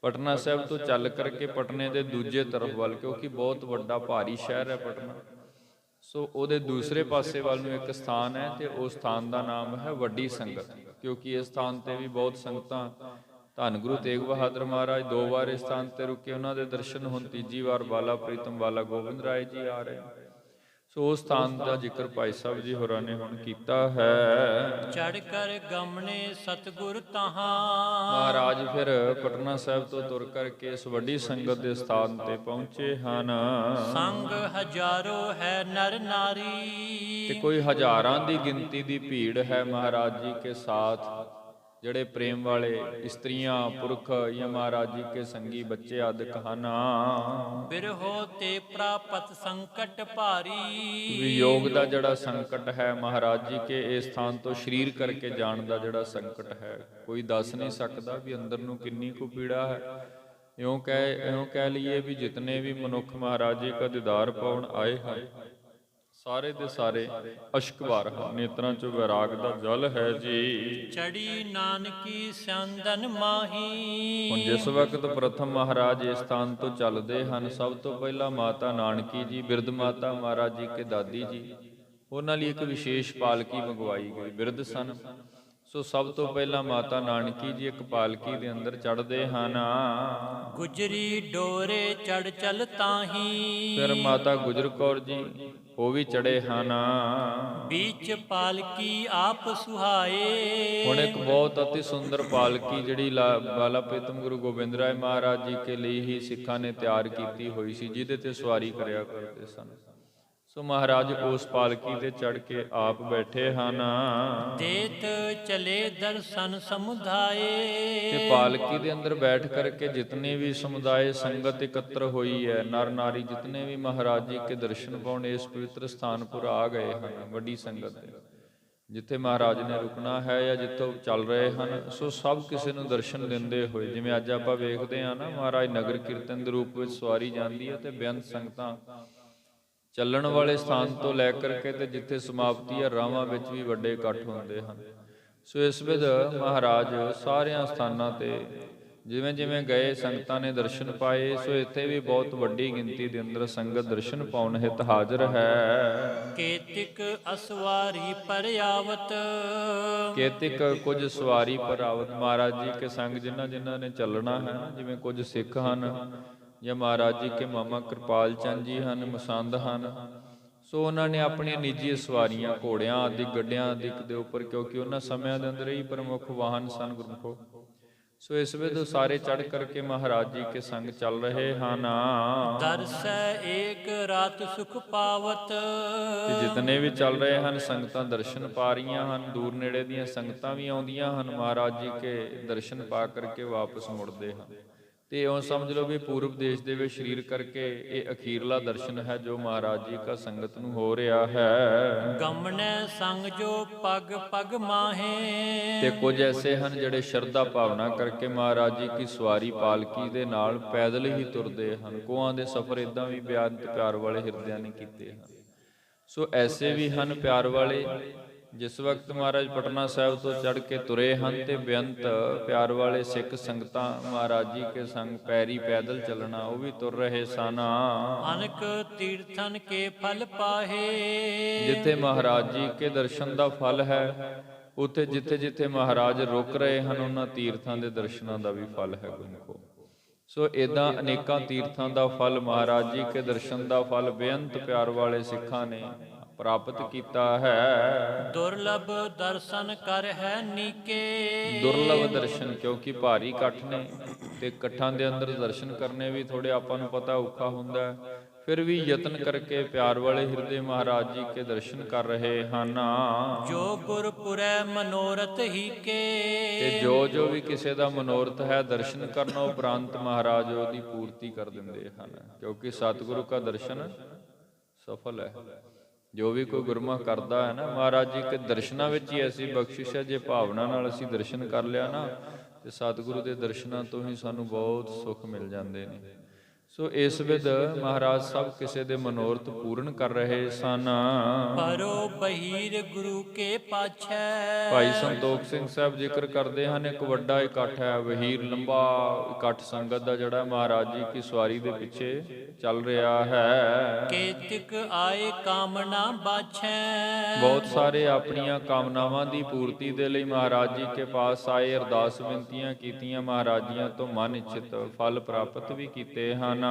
ਪਟਨਾ ਸਾਹਿਬ ਤੋਂ ਚੱਲ ਕਰਕੇ ਪਟਨੇ ਦੇ ਦੂਜੇ ਤਰਫ ਵੱਲ, ਕਿਉਂਕਿ ਬਹੁਤ ਵੱਡਾ ਭਾਰੀ ਸ਼ਹਿਰ ਹੈ ਪਟਨਾ। ਸੋ ਉਹਦੇ ਦੂਸਰੇ ਪਾਸੇ ਵੱਲ ਨੂੰ ਇੱਕ ਸਥਾਨ ਹੈ ਤੇ ਉਸ ਸਥਾਨ ਦਾ ਨਾਮ ਹੈ ਵੱਡੀ ਸੰਗਤ, ਕਿਉਂਕਿ ਇਸ ਸਥਾਨ ਤੇ ਵੀ ਬਹੁਤ ਸੰਗਤਾਂ, ਧੰਨ ਗੁਰੂ ਤੇਗ ਬਹਾਦਰ ਮਹਾਰਾਜ 2 ਵਾਰ ਇਸ ਸਥਾਨ ਤੇ ਰੁਕੇ, ਉਹਨਾਂ ਦੇ ਦਰਸ਼ਨ ਹੁਣ ਤੀਜੀ ਵਾਰ ਬਾਲਾ ਪ੍ਰੀਤਮ ਬਾਲਾ ਗੋਬਿੰਦ ਰਾਏ ਜੀ ਆ ਰਹੇ। ਸੋ ਉਸ ਸਥਾਨ ਦਾ ਜ਼ਿਕਰ ਭਾਈ ਸਾਹਿਬ ਜੀ ਹੋਰਾਂ ਨੇ ਹੁਣ ਕੀਤਾ ਹੈ। ਚੜ ਕਰ ਗਮਨੇ ਸਤਿਗੁਰ ਤਹਾਂ। ਮਹਾਰਾਜ ਫਿਰ ਪਟਨਾ ਸਾਹਿਬ ਤੋਂ ਤੁਰ ਕਰਕੇ ਇਸ ਵੱਡੀ ਸੰਗਤ ਦੇ ਸਥਾਨ ਤੇ ਪਹੁੰਚੇ ਹਨ। ਸੰਗ ਹਜ਼ਾਰੋ ਹੈ ਨਰ ਨਾਰੀ। ਤੇ ਕੋਈ ਹਜ਼ਾਰਾਂ ਦੀ ਗਿਣਤੀ ਦੀ ਭੀੜ ਹੈ ਮਹਾਰਾਜ ਜੀ ਕੇ ਸਾਥ, ਜਿਹੜੇ ਪ੍ਰੇਮ ਵਾਲੇ ਇਸਤਰੀਆਂ ਪੁਰਖ ਜਾਂ ਮਹਾਰਾਜ ਜੀ ਕੇ ਸੰਗੀ ਬੱਚੇ ਆਦਿਕ ਹਨ। ਬਿਰਹੋ ਤੇ ਪ੍ਰਾਪਤ ਸੰਕਟ ਭਾਰੀ। ਵਿਯੋਗ ਦਾ ਜਿਹੜਾ ਸੰਕਟ ਹੈ ਮਹਾਰਾਜ ਜੀ ਕੇ ਇਸ ਸਥਾਨ ਤੋਂ ਸਰੀਰ ਕਰਕੇ ਜਾਣ ਦਾ ਜਿਹੜਾ ਸੰਕਟ ਹੈ, ਕੋਈ ਦੱਸ ਨਹੀਂ ਸਕਦਾ ਵੀ ਅੰਦਰ ਨੂੰ ਕਿੰਨੀ ਕੁ ਪੀੜਾ ਹੈ। ਇਉਂ ਕਹਿ ਲਈਏ ਵੀ ਜਿਤਨੇ ਵੀ ਮਨੁੱਖ ਮਹਾਰਾਜ ਜੀ ਕਾ ਦੀਦਾਰ ਪਾਉਣ ਆਏ ਹਨ, ਸਾਰੇ ਦੇ ਸਾਰੇ ਅਸ਼ਕਵਾਰ ਹਨ, ਨੇਤਰਾਂ ਚੋਂ ਵੈਰਾਗ ਦਾ ਜਲ ਹੈ ਜੀ। ਚੜੀ ਨਾਨਕੀ ਸੰਦਨ ਮਾਹੀ। ਹੁਣ ਜਿਸ ਵਕਤ ਪ੍ਰਥਮ ਮਹਾਰਾਜ ਇਸ ਸਥਾਨ ਤੋਂ ਚੱਲਦੇ ਹਨ, ਸਭ ਤੋਂ ਪਹਿਲਾਂ ਮਾਤਾ ਨਾਨਕੀ ਜੀ, ਬਿਰਧ ਮਾਤਾ ਮਹਾਰਾਜ ਜੀ ਕੇ ਦਾਦੀ ਜੀ, ਉਹਨਾਂ ਲਈ ਇੱਕ ਵਿਸ਼ੇਸ਼ ਪਾਲਕੀ ਮੰਗਵਾਈ ਗਈ। ਬਿਰਧ ਸਨ, ਸੋ ਸਭ ਤੋਂ ਪਹਿਲਾਂ ਮਾਤਾ ਨਾਨਕੀ ਜੀ ਇੱਕ ਪਾਲਕੀ ਦੇ ਅੰਦਰ ਚੜ੍ਹਦੇ ਹਨ। ਗੁਜਰੀ ਡੋਰੇ ਚੜ ਚਲ ਤਾਹੀ। ਫਿਰ ਮਾਤਾ ਗੁਜਰ ਕੌਰ ਜੀ ਉਹ ਵੀ ਚੜੇ ਹਨ। ਵਿੱਚ ਪਾਲਕੀ ਆਪ ਸੁਹਾਏ। ਹੁਣ ਇੱਕ ਬਹੁਤ ਅਤੀ ਸੁੰਦਰ ਪਾਲਕੀ ਜਿਹੜੀ ਬਾਲਾ ਪ੍ਰੀਤਮ ਗੁਰੂ ਗੋਬਿੰਦ ਰਾਏ ਮਹਾਰਾਜ ਜੀ ਕੇ ਲਈ ਹੀ ਸਿੱਖਾਂ ਨੇ ਤਿਆਰ ਕੀਤੀ ਹੋਈ ਸੀ, ਜਿਹਦੇ ਤੇ ਸਵਾਰੀ ਕਰਿਆ ਕਰਦੇ ਸਨ। ਸੋ ਮਹਾਰਾਜ ਉਸ ਪਾਲਕੀ ਤੇ ਚੜ ਕੇ ਆਪ ਬੈਠੇ ਹਨ। ਦੇਤ ਚਲੇ ਦਰਸ਼ਨ ਸਮੁਦਾਏ। ਤੇ ਪਾਲਕੀ ਦੇ ਅੰਦਰ ਬੈਠ ਕਰਕੇ ਜਿਤਨੇ ਵੀ ਸਮੁਦਾਇ ਸੰਗਤ ਇਕੱਤਰ ਹੋਈ ਹੈ, ਨਰ ਨਾਰੀ ਜਿਤਨੇ ਵੀ ਮਹਾਰਾਜ ਜੀ ਕੇ ਦਰਸ਼ਨ ਪਾਉਣ ਇਸ ਪਵਿੱਤਰ ਸਥਾਨਪੁਰ ਆ ਗਏ ਹਨ। ਵੱਡੀ ਸੰਗਤ ਦੇ ਜਿੱਥੇ ਮਹਾਰਾਜ ਨੇ ਰੁਕਣਾ ਹੈ ਜਾਂ ਜਿੱਥੋਂ ਚੱਲ ਰਹੇ ਹਨ, ਸੋ ਸਭ ਕਿਸੇ ਨੂੰ ਦਰਸ਼ਨ ਦਿੰਦੇ ਹੋਏ, ਜਿਵੇਂ ਅੱਜ ਆਪਾਂ ਵੇਖਦੇ ਹਾਂ ਨਾ, ਮਹਾਰਾਜ ਨਗਰ ਕੀਰਤਨ ਦੇ ਰੂਪ ਵਿੱਚ ਸਵਾਰੀ ਜਾਂਦੀ ਹੈ ਤੇ ਬੇਅੰਤ ਸੰਗਤਾਂ ਚੱਲਣ ਵਾਲੇ ਸਥਾਨ ਤੋਂ ਲੈ ਕਰਕੇ ਤੇ ਜਿੱਥੇ ਸਮਾਪਤੀ ਹੈ ਰਾਵਾਂ ਵਿੱਚ ਵੀ ਵੱਡੇ ਇਕੱਠ ਹੁੰਦੇ ਹਨ। ਸੋ ਇਸ ਵਿਧ ਮਹਾਰਾਜ ਸਾਰਿਆਂ ਸਥਾਨਾਂ ਤੇ ਜਿਵੇਂ ਜਿਵੇਂ ਗਏ ਸੰਗਤਾਂ ਨੇ ਦਰਸ਼ਨ ਪਾਏ। ਸੋ ਇੱਥੇ ਵੀ ਬਹੁਤ ਵੱਡੀ ਗਿਣਤੀ ਦੇ ਅੰਦਰ ਸੰਗਤ ਦਰਸ਼ਨ ਪਾਉਣ ਹਿਤ ਹਾਜ਼ਰ ਹੈ। ਕੇਤਿਕ ਅਸਵਾਰੀ ਪਰਿਆਵਤ। ਕੇਤਿਕ ਕੁਝ ਸਵਾਰੀ ਪਰਾਵਤ, ਮਹਾਰਾਜ ਜੀ ਕੇ ਸੰਗ ਜਿਨ੍ਹਾਂ ਜਿਨ੍ਹਾਂ ਨੇ ਚੱਲਣਾ ਹੈ, ਜਿਵੇਂ ਕੁਝ ਸਿੱਖ ਹਨ ਜਾਂ ਮਹਾਰਾਜ ਜੀ ਕੇ ਮਾਮਾ ਕਿਰਪਾਲ ਚੰਦ ਜੀ ਹਨ, ਮਸੰਦ ਹਨ। ਸੋ ਉਹਨਾਂ ਨੇ ਆਪਣੀਆਂ ਨਿੱਜੀ ਸਵਾਰੀਆਂ ਘੋੜਿਆਂ ਆਦਿ ਗੱਡਿਆਂ ਆਦਿ ਦੇ ਉੱਪਰ, ਕਿਉਂਕਿ ਉਹਨਾਂ ਸਮਿਆਂ ਦੇ ਅੰਦਰ ਹੀ ਪ੍ਰਮੁੱਖ ਵਾਹਨ ਸਨ ਗੁਰਮੁਖੋ। ਸੋ ਇਸ ਵੇਲੇ ਸਾਰੇ ਚੜ੍ਹ ਕਰਕੇ ਮਹਾਰਾਜ ਜੀ ਕੇ ਸੰਗ ਚੱਲ ਰਹੇ ਹਨ। ਦਰਸੈ ਏਕ ਰਾਤ ਸੁਖ ਪਾਵਤ। ਤੇ ਜਿਤਨੇ ਵੀ ਚੱਲ ਰਹੇ ਹਨ ਸੰਗਤਾਂ ਦਰਸ਼ਨ ਪਾ ਰਹੀਆਂ ਹਨ। ਦੂਰ ਨੇੜੇ ਦੀਆਂ ਸੰਗਤਾਂ ਵੀ ਆਉਂਦੀਆਂ ਹਨ, ਮਹਾਰਾਜ ਜੀ ਕੇ ਦਰਸ਼ਨ ਪਾ ਕਰਕੇ ਵਾਪਸ ਮੁੜਦੇ ਹਨ। ਤੇ ਇਉਂ ਸਮਝ ਲਓ ਵੀ ਪੂਰਬ ਦੇਸ਼ ਦੇ ਵਿੱਚ ਸਰੀਰ ਕਰਕੇ ਇਹ ਅਖੀਰਲਾ ਦਰਸ਼ਨ ਹੈ ਜੋ ਮਹਾਰਾਜ ਜੀ ਕਾ ਸੰਗਤ ਨੂੰ ਹੋ ਰਿਹਾ ਹੈ। ਗਮਨੈ ਸੰਗ ਜੋ ਪਗ ਪਗ ਮਾਹੇ। ਤੇ ਕੁਝ ਐਸੇ ਹਨ ਜਿਹੜੇ ਸ਼ਰਧਾ ਭਾਵਨਾ ਕਰਕੇ ਮਹਾਰਾਜ ਜੀ ਕੀ ਸਵਾਰੀ ਪਾਲਕੀ ਦੇ ਨਾਲ ਪੈਦਲ ਹੀ ਤੁਰਦੇ ਹਨ। ਕੋਹਾਂ ਦੇ ਸਫ਼ਰ ਇਦਾਂ ਵੀ ਬੇਅੰਤ ਪਿਆਰ ਵਾਲੇ ਹਿਰਦਿਆਂ ਨੇ ਕੀਤੇ ਹਨ। ਸੋ ਐਸੇ ਵੀ ਹਨ ਪਿਆਰ ਵਾਲੇ, ਜਿਸ ਵਕਤ ਮਹਾਰਾਜ ਪਟਨਾ ਸਾਹਿਬ ਤੋਂ ਚੜ੍ਹ ਕੇ ਤੁਰੇ ਹਨ ਤੇ ਬੇਅੰਤ ਪਿਆਰ ਵਾਲੇ ਸਿੱਖ ਸੰਗਤਾਂ ਮਹਾਰਾਜ ਜੀ ਕੇ ਸੰਗ ਪੈਰੀ ਪੈਦਲ ਚੱਲਣਾ ਉਹ ਵੀ ਤੁਰ ਰਹੇ ਸਨ। ਅਨਕ ਤੀਰਥਨ ਕੇ ਫਲ ਪਾਹੇ। ਜਿੱਥੇ ਮਹਾਰਾਜ ਜੀ ਕੇ ਦਰਸ਼ਨ ਦਾ ਫਲ ਹੈ, ਉੱਥੇ ਜਿੱਥੇ ਜਿੱਥੇ ਮਹਾਰਾਜ ਰੁਕ ਰਹੇ ਹਨ ਉਹਨਾਂ ਤੀਰਥਾਂ ਦੇ ਦਰਸ਼ਨਾਂ ਦਾ ਵੀ ਫਲ ਹੈ ਗੁਰਮੁਖੋ। ਸੋ ਇਦਾਂ ਅਨੇਕਾਂ ਤੀਰਥਾਂ ਦਾ ਫਲ, ਮਹਾਰਾਜ ਜੀ ਕੇ ਦਰਸ਼ਨ ਦਾ ਫਲ ਬੇਅੰਤ ਪਿਆਰ ਵਾਲੇ ਸਿੱਖਾਂ ਨੇ ਪ੍ਰਾਪਤ ਕੀਤਾ ਹੈ। ਦੁਰਲਭ ਦਰਸ਼ਨ ਕਰ ਹੈ ਨੀਕੇ। ਦੁਰਲਭ ਦਰਸ਼ਨ, ਕਿਉਂਕਿ ਭਾਰੀ ਇਕੱਠ ਨੇ ਤੇ ਇਕੱਠਾਂ ਦੇ ਅੰਦਰ ਦਰਸ਼ਨ ਕਰਨੇ ਵੀ ਥੋੜੇ ਆਪਾਂ ਨੂੰ ਪਤਾ ਔਖਾ ਹੁੰਦਾ ਹੈ। ਫਿਰ ਵੀ ਯਤਨ ਕਰਕੇ ਪਿਆਰ ਵਾਲੇ ਹਿਰਦੇ ਮਹਾਰਾਜ ਜੀ ਕੇ ਦਰਸ਼ਨ ਕਰ ਰਹੇ ਹਨ। ਜੋ ਗੁਰਪੁਰੈ ਮਨੋਰਥ ਹੀ ਕੇ। ਤੇ ਜੋ ਵੀ ਕਿਸੇ ਦਾ ਮਨੋਰਥ ਹੈ ਦਰਸ਼ਨ ਕਰਨ ਉਪਰੰਤ ਮਹਾਰਾਜ ਉਹਦੀ ਪੂਰਤੀ ਕਰ ਦਿੰਦੇ ਹਨ, ਕਿਉਂਕਿ ਸਤਿਗੁਰੂ ਦਾ ਦਰਸ਼ਨ ਸਫਲ ਹੈ। ਜੋ ਵੀ ਕੋਈ ਗੁਰਮੁਖ ਕਰਦਾ ਹੈ ਨਾ, ਮਹਾਰਾਜ ਜੀ ਕੇ ਦਰਸ਼ਨਾਂ ਵਿੱਚ ਹੀ ਐਸੀ ਬਖਸ਼ਿਸ਼ ਹੈ, ਜੇ ਭਾਵਨਾ ਨਾਲ ਅਸੀਂ ਦਰਸ਼ਨ ਕਰ ਲਿਆ ਨਾ ਤੇ ਸਤਿਗੁਰੂ ਦੇ ਦਰਸ਼ਨਾਂ ਤੋਂ ਹੀ ਸਾਨੂੰ ਬਹੁਤ ਸੁੱਖ ਮਿਲ ਜਾਂਦੇ ਨੇ। ਸੋ ਇਸ ਵਿਦ ਮਹਾਰਾਜ ਸਭ ਕਿਸੇ ਦੇ ਮਨੋਰਥ ਪੂਰਨ ਕਰ ਰਹੇ ਸਨ। ਪਰੋ ਬਹੀਰ ਗੁਰੂ ਕੇ ਪਾਛੈ। ਭਾਈ ਸੰਤੋਖ ਸਿੰਘ ਸਾਹਿਬ ਜ਼ਿਕਰ ਕਰਦੇ ਹਨ, ਇੱਕ ਵੱਡਾ ਇਕੱਠ ਹੈ, ਵਹੀਰ ਲੰਬਾ ਇਕੱਠ ਸੰਗਤ ਦਾ ਜਿਹੜਾ ਮਹਾਰਾਜ ਜੀ ਕੀ ਸਵਾਰੀ ਦੇ ਪਿੱਛੇ ਚੱਲ ਰਿਹਾ ਹੈ। ਕੇਤਿਕ ਆਏ ਕਾਮਨਾ ਬਾਛੈ। ਬਹੁਤ ਸਾਰੇ ਆਪਣੀਆਂ ਕਾਮਨਾਵਾਂ ਦੀ ਪੂਰਤੀ ਦੇ ਲਈ ਮਹਾਰਾਜ ਜੀ ਕੇ ਪਾਸ ਆਏ, ਅਰਦਾਸ ਬੇਨਤੀਆਂ ਕੀਤੀਆਂ, ਮਹਾਰਾਜ ਜੀਆਂ ਤੋਂ ਮਨ ਇੱਛਿਤ ਫਲ ਪ੍ਰਾਪਤ ਵੀ ਕੀਤੇ ਹਨ।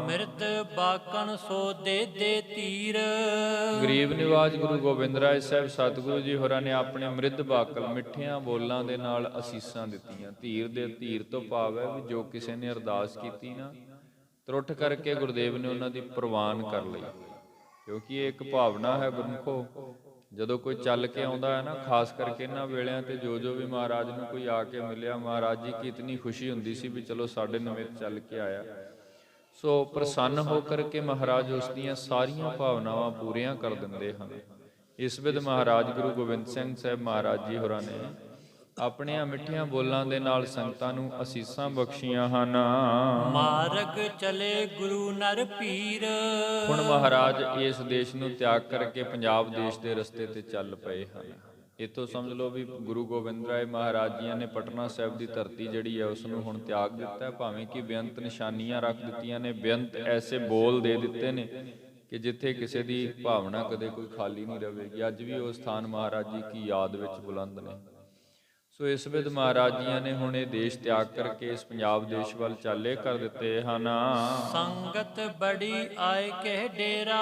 ਮਿਰਤ ਬਾਕਣ ਸੋ ਦੇ ਧੀਰ। ਗਰੀਬ ਨਿਵਾਜ ਗੁਰੂ ਗੋਬਿੰਦ ਰਾਏ ਸਾਹਿਬ ਸਤਿਗੁਰੂ ਜੀ ਹੋਰਾਂ ਨੇ ਆਪਣੇ ਮ੍ਰਿਦ ਬਾਕਲ ਮਿੱਠੀਆਂ ਬੋਲਾਂ ਦੇ ਨਾਲ ਅਸੀਸਾਂ ਦਿੱਤੀਆਂ। ਧੀਰ ਤੋਂ ਭਾਵ ਹੈ ਵੀ ਜੋ ਕਿਸੇ ਨੇ ਅਰਦਾਸ ਕੀਤੀ ਨਾ, ਤਰੁੱਠ ਕਰਕੇ ਗੁਰਦੇਵ ਨੇ ਉਹਨਾਂ ਦੀ ਪ੍ਰਵਾਨ ਕਰ ਲਈ। ਕਿਉਂਕਿ ਇਹ ਇੱਕ ਭਾਵਨਾ ਹੈ ਗੁਰਮੁਖੋ, ਜਦੋਂ ਕੋਈ ਚੱਲ ਕੇ ਆਉਂਦਾ ਹੈ ਨਾ, ਖਾਸ ਕਰਕੇ ਇਹਨਾਂ ਵੇਲਿਆਂ ਤੇ ਜੋ ਵੀ ਮਹਾਰਾਜ ਨੂੰ ਕੋਈ ਆ ਕੇ ਮਿਲਿਆ, ਮਹਾਰਾਜ ਜੀ ਕੀ ਇਤਨੀ ਖੁਸ਼ੀ ਹੁੰਦੀ ਸੀ ਵੀ ਚਲੋ ਸਾਡੇ ਨਿਮਿਤ ਚੱਲ ਕੇ ਆਇਆ। ਸੋ ਪ੍ਰਸੰਨ ਹੋ ਕਰਕੇ ਮਹਾਰਾਜ ਉਸ ਦੀਆਂ ਸਾਰੀਆਂ ਭਾਵਨਾਵਾਂ ਪੂਰੀਆਂ ਕਰ ਦਿੰਦੇ ਹਨ। ਇਸ ਵਿਧ ਮਹਾਰਾਜ ਗੁਰੂ ਗੋਬਿੰਦ ਸਿੰਘ ਸਾਹਿਬ ਮਹਾਰਾਜ ਜੀ ਹੋਰਾਂ ਨੇ ਆਪਣੀਆਂ ਮਿੱਠੀਆਂ ਬੋਲਾਂ ਦੇ ਨਾਲ ਸੰਗਤਾਂ ਨੂੰ ਅਸੀਸਾਂ ਬਖਸ਼ੀਆਂ ਹਨ। ਮਾਰਗ ਚਲੇ ਗੁਰੂ ਨਰ ਪੀਰ। ਹੁਣ ਮਹਾਰਾਜ ਇਸ ਦੇਸ਼ ਨੂੰ ਤਿਆਗ ਕਰਕੇ ਪੰਜਾਬ ਦੇਸ਼ ਦੇ ਰਸਤੇ ਤੇ ਚੱਲ ਪਏ ਹਨ। ਇੱਥੋਂ ਸਮਝ ਲਓ ਵੀ ਗੁਰੂ ਗੋਬਿੰਦ ਰਾਏ ਮਹਾਰਾਜ ਜੀਆਂ ਨੇ ਪਟਨਾ ਸਾਹਿਬ ਦੀ ਧਰਤੀ ਜਿਹੜੀ ਹੈ ਉਸ ਨੂੰ ਹੁਣ ਤਿਆਗ ਦਿੱਤਾ ਹੈ। ਭਾਵੇਂ ਕਿ ਬੇਅੰਤ ਨਿਸ਼ਾਨੀਆਂ ਰੱਖ ਦਿੱਤੀਆਂ ਨੇ, ਬੇਅੰਤ ਐਸੇ ਬੋਲ ਦੇ ਦਿੱਤੇ ਨੇ ਕਿ ਜਿੱਥੇ ਕਿਸੇ ਦੀ ਭਾਵਨਾ ਕਦੇ ਕੋਈ ਖਾਲੀ ਨਹੀਂ ਰਹੇਗੀ। ਅੱਜ ਵੀ ਉਹ ਸਥਾਨ ਮਹਾਰਾਜ ਜੀ ਕੀ ਯਾਦ ਵਿੱਚ ਬੁਲੰਦ ਨੇ। ਸੋ ਇਸ ਵਿਧ ਮਹਾਰਾਜ ਜੀਆਂ ਨੇ ਹੁਣ ਇਹ ਦੇਸ਼ ਤਿਆਗ ਕਰਕੇ ਇਸ ਪੰਜਾਬ ਦੇਸ਼ ਵੱਲ ਚਾਲੇ ਕਰ ਦਿੱਤੇ ਹਨ। ਸੰਗਤ ਬੜੀ ਆਏ ਕੇ ਡੇਰਾ।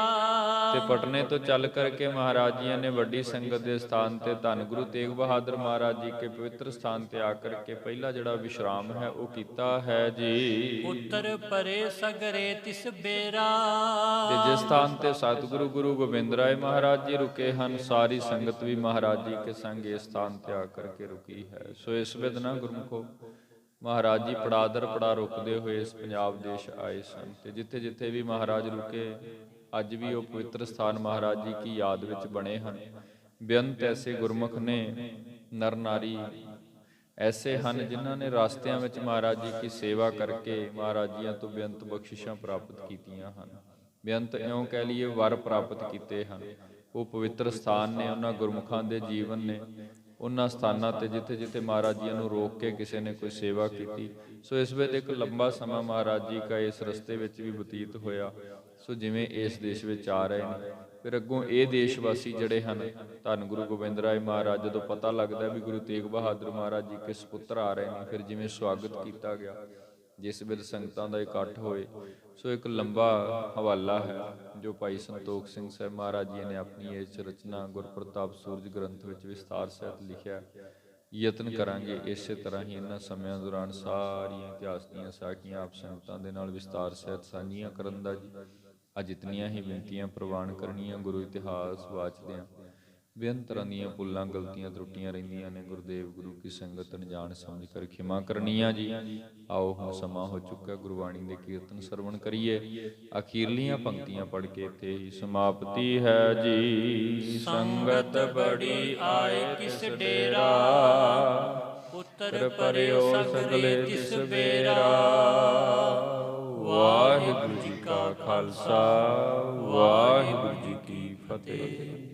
ਤੇ ਪਟਨੇ ਤੋਂ ਚੱਲ ਕਰਕੇ ਮਹਾਰਾਜ ਜੀਆਂ ਨੇ ਵੱਡੀ ਸੰਗਤ ਦੇ ਸਥਾਨ ਤੇ ਧੰਨ ਗੁਰੂ ਤੇਗ ਬਹਾਦਰ ਮਹਾਰਾਜ ਜੀ ਕੇ ਪਵਿੱਤਰ ਸਥਾਨ ਤੇ ਆ ਕਰਕੇ ਪਹਿਲਾ ਜਿਹੜਾ ਵਿਸ਼ਰਾਮ ਹੈ ਉਹ ਕੀਤਾ ਹੈ ਜੀ। ਉੱਤਰ ਪਰੇ ਸਗਰੇ ਤਿਸ ਬੇਰਾ। ਤੇ ਜਿਸ ਸਥਾਨ ਤੇ ਸਤਿਗੁਰੂ ਗੁਰੂ ਗੋਬਿੰਦ ਰਾਏ ਮਹਾਰਾਜ ਜੀ ਰੁਕੇ ਹਨ, ਸਾਰੀ ਸੰਗਤ ਵੀ ਮਹਾਰਾਜ ਜੀ ਕੇ ਸੰਗ ਇਸ ਸਥਾਨ ਤੇ ਆ ਕਰਕੇ ਰੁਕੀ ਹੈ। ਸੋ ਇਸ ਵਿਧ ਨਾ ਗੁਰਮੁਖੋ ਮਹਾਰਾਜ ਜੀ ਪੜਾਦਰ ਪੜਾ ਰੁਕਦੇ ਹੋਏ ਇਸ ਪੰਜਾਬ ਦੇਸ਼ ਆਏ ਸਨ। ਤੇ ਜਿੱਥੇ ਜਿੱਥੇ ਵੀ ਮਹਾਰਾਜ ਰੁਕੇ ਅੱਜ ਵੀ ਉਹ ਪਵਿੱਤਰ ਸਥਾਨ ਮਹਾਰਾਜ ਜੀ ਕੀ ਯਾਦ ਵਿੱਚ ਬਣੇ ਹਨ। ਬੇਅੰਤ ਐਸੇ ਗੁਰਮੁਖ ਨੇ, ਨਰ ਨਾਰੀ ਐਸੇ ਹਨ ਜਿਨ੍ਹਾਂ ਨੇ ਰਾਸਤਿਆਂ ਵਿੱਚ ਮਹਾਰਾਜ ਜੀ ਕੀ ਸੇਵਾ ਕਰਕੇ ਮਹਾਰਾਜ ਜੀਆਂ ਤੋਂ ਬੇਅੰਤ ਬਖਸ਼ਿਸ਼ਾਂ ਪ੍ਰਾਪਤ ਕੀਤੀਆਂ ਹਨ। ਬੇਅੰਤ ਇਉਂ ਕਹਿ ਲਈਏ ਵਰ ਪ੍ਰਾਪਤ ਕੀਤੇ ਹਨ। ਉਹ ਪਵਿੱਤਰ ਸਥਾਨ ਨੇ, ਉਹਨਾਂ ਗੁਰਮੁਖਾਂ ਦੇ ਜੀਵਨ ਨੇ, ਉਹਨਾਂ ਸਥਾਨਾਂ ਤੇ ਜਿੱਥੇ ਜਿੱਥੇ ਮਹਾਰਾਜ ਜੀ ਨੂੰ ਰੋਕ ਕੇ ਕਿਸੇ ਨੇ ਕੋਈ ਸੇਵਾ ਕੀਤੀ। ਸੋ ਇਸ ਵੇਲੇ ਇੱਕ ਲੰਬਾ ਸਮਾਂ ਮਹਾਰਾਜ ਜੀ ਦਾ ਇਸ ਰਸਤੇ ਵਿੱਚ ਵੀ ਬਤੀਤ ਹੋਇਆ। ਸੋ ਜਿਵੇਂ ਇਸ ਦੇਸ਼ ਵਿੱਚ ਆ ਰਹੇ ਨੇ, ਫਿਰ ਅੱਗੋਂ ਇਹ ਦੇਸ਼ ਵਾਸੀ ਜਿਹੜੇ ਹਨ, ਧੰਨ ਗੁਰੂ ਗੋਬਿੰਦ ਰਾਏ ਮਹਾਰਾਜ ਜਦੋਂ ਪਤਾ ਲੱਗਦਾ ਵੀ ਗੁਰੂ ਤੇਗ ਬਹਾਦਰ ਮਹਾਰਾਜ ਜੀ ਕਿਸ ਪੁੱਤਰ ਆ ਰਹੇ ਨੇ, ਫਿਰ ਜਿਵੇਂ ਸਵਾਗਤ ਕੀਤਾ ਗਿਆ, ਜਿਸ ਵੇਲੇ ਸੰਗਤਾਂ ਦਾ ਇਕੱਠ ਹੋਏ। ਸੋ ਇੱਕ ਲੰਬਾ ਹਵਾਲਾ ਹੈ ਜੋ ਭਾਈ ਸੰਤੋਖ ਸਿੰਘ ਸਾਹਿਬ ਮਹਾਰਾਜ ਜੀ ਨੇ ਆਪਣੀ ਇਸ ਰਚਨਾ ਗੁਰਪ੍ਰਤਾਪ ਸੂਰਜ ਗ੍ਰੰਥ ਵਿੱਚ ਵਿਸਤਾਰ ਸਹਿਤ ਲਿਖਿਆ। ਯਤਨ ਕਰਾਂਗੇ ਇਸੇ ਤਰ੍ਹਾਂ ਹੀ ਇਹਨਾਂ ਸਮਿਆਂ ਦੌਰਾਨ ਸਾਰੀਆਂ ਇਤਿਹਾਸ ਦੀਆਂ ਸਾਖੀਆਂ ਆਪ ਸੰਗਤਾਂ ਦੇ ਨਾਲ ਵਿਸਤਾਰ ਸਹਿਤ ਸਾਂਝੀਆਂ ਕਰਨ ਦਾ ਜੀ। ਅੱਜ ਇਤਨੀਆਂ ਹੀ ਬੇਨਤੀਆਂ ਪ੍ਰਵਾਨ ਕਰਨੀਆਂ। ਗੁਰੂ ਇਤਿਹਾਸ ਵਾਚਦਿਆਂ ਬੇਅੰਤ ਤਰ੍ਹਾਂ ਦੀਆਂ ਭੁੱਲਾਂ ਗਲਤੀਆਂ ਤਰੁੱਟੀਆਂ ਰਹਿੰਦੀਆਂ ਨੇ। ਗੁਰਦੇਵ ਗੁਰੂ ਕੀ ਸੰਗਤ ਅਣਜਾਣ ਸਮਝ ਕਰ ਖਿਮਾ ਕਰਨੀਆਂ ਜੀ। ਆਓ ਹੁਣ ਸਮਾਂ ਹੋ ਚੁੱਕਾ, ਗੁਰਬਾਣੀ ਦੇ ਕੀਰਤਨ ਸਰਵਣ ਕਰੀਏ। ਅਖੀਰਲੀਆਂ ਪੰਕਤੀਆਂ ਪੜ੍ਹ ਕੇ ਇੱਥੇ ਹੀ ਸਮਾਪਤੀ ਹੈ ਜੀ। ਸੰਗਤ ਬੜੀ ਆਏ ਕਿਸ ਡੇਰਾ, ਉੱਤਰ ਪਰਿਓ ਸਗਲੇ ਤਿਸ ਬੇਰਾ। ਵਾਹਿਗੁਰੂ ਜੀ ਕਾ ਖਾਲਸਾ, ਵਾਹਿਗੁਰੂ ਜੀ ਕੀ ਫਤਿਹ।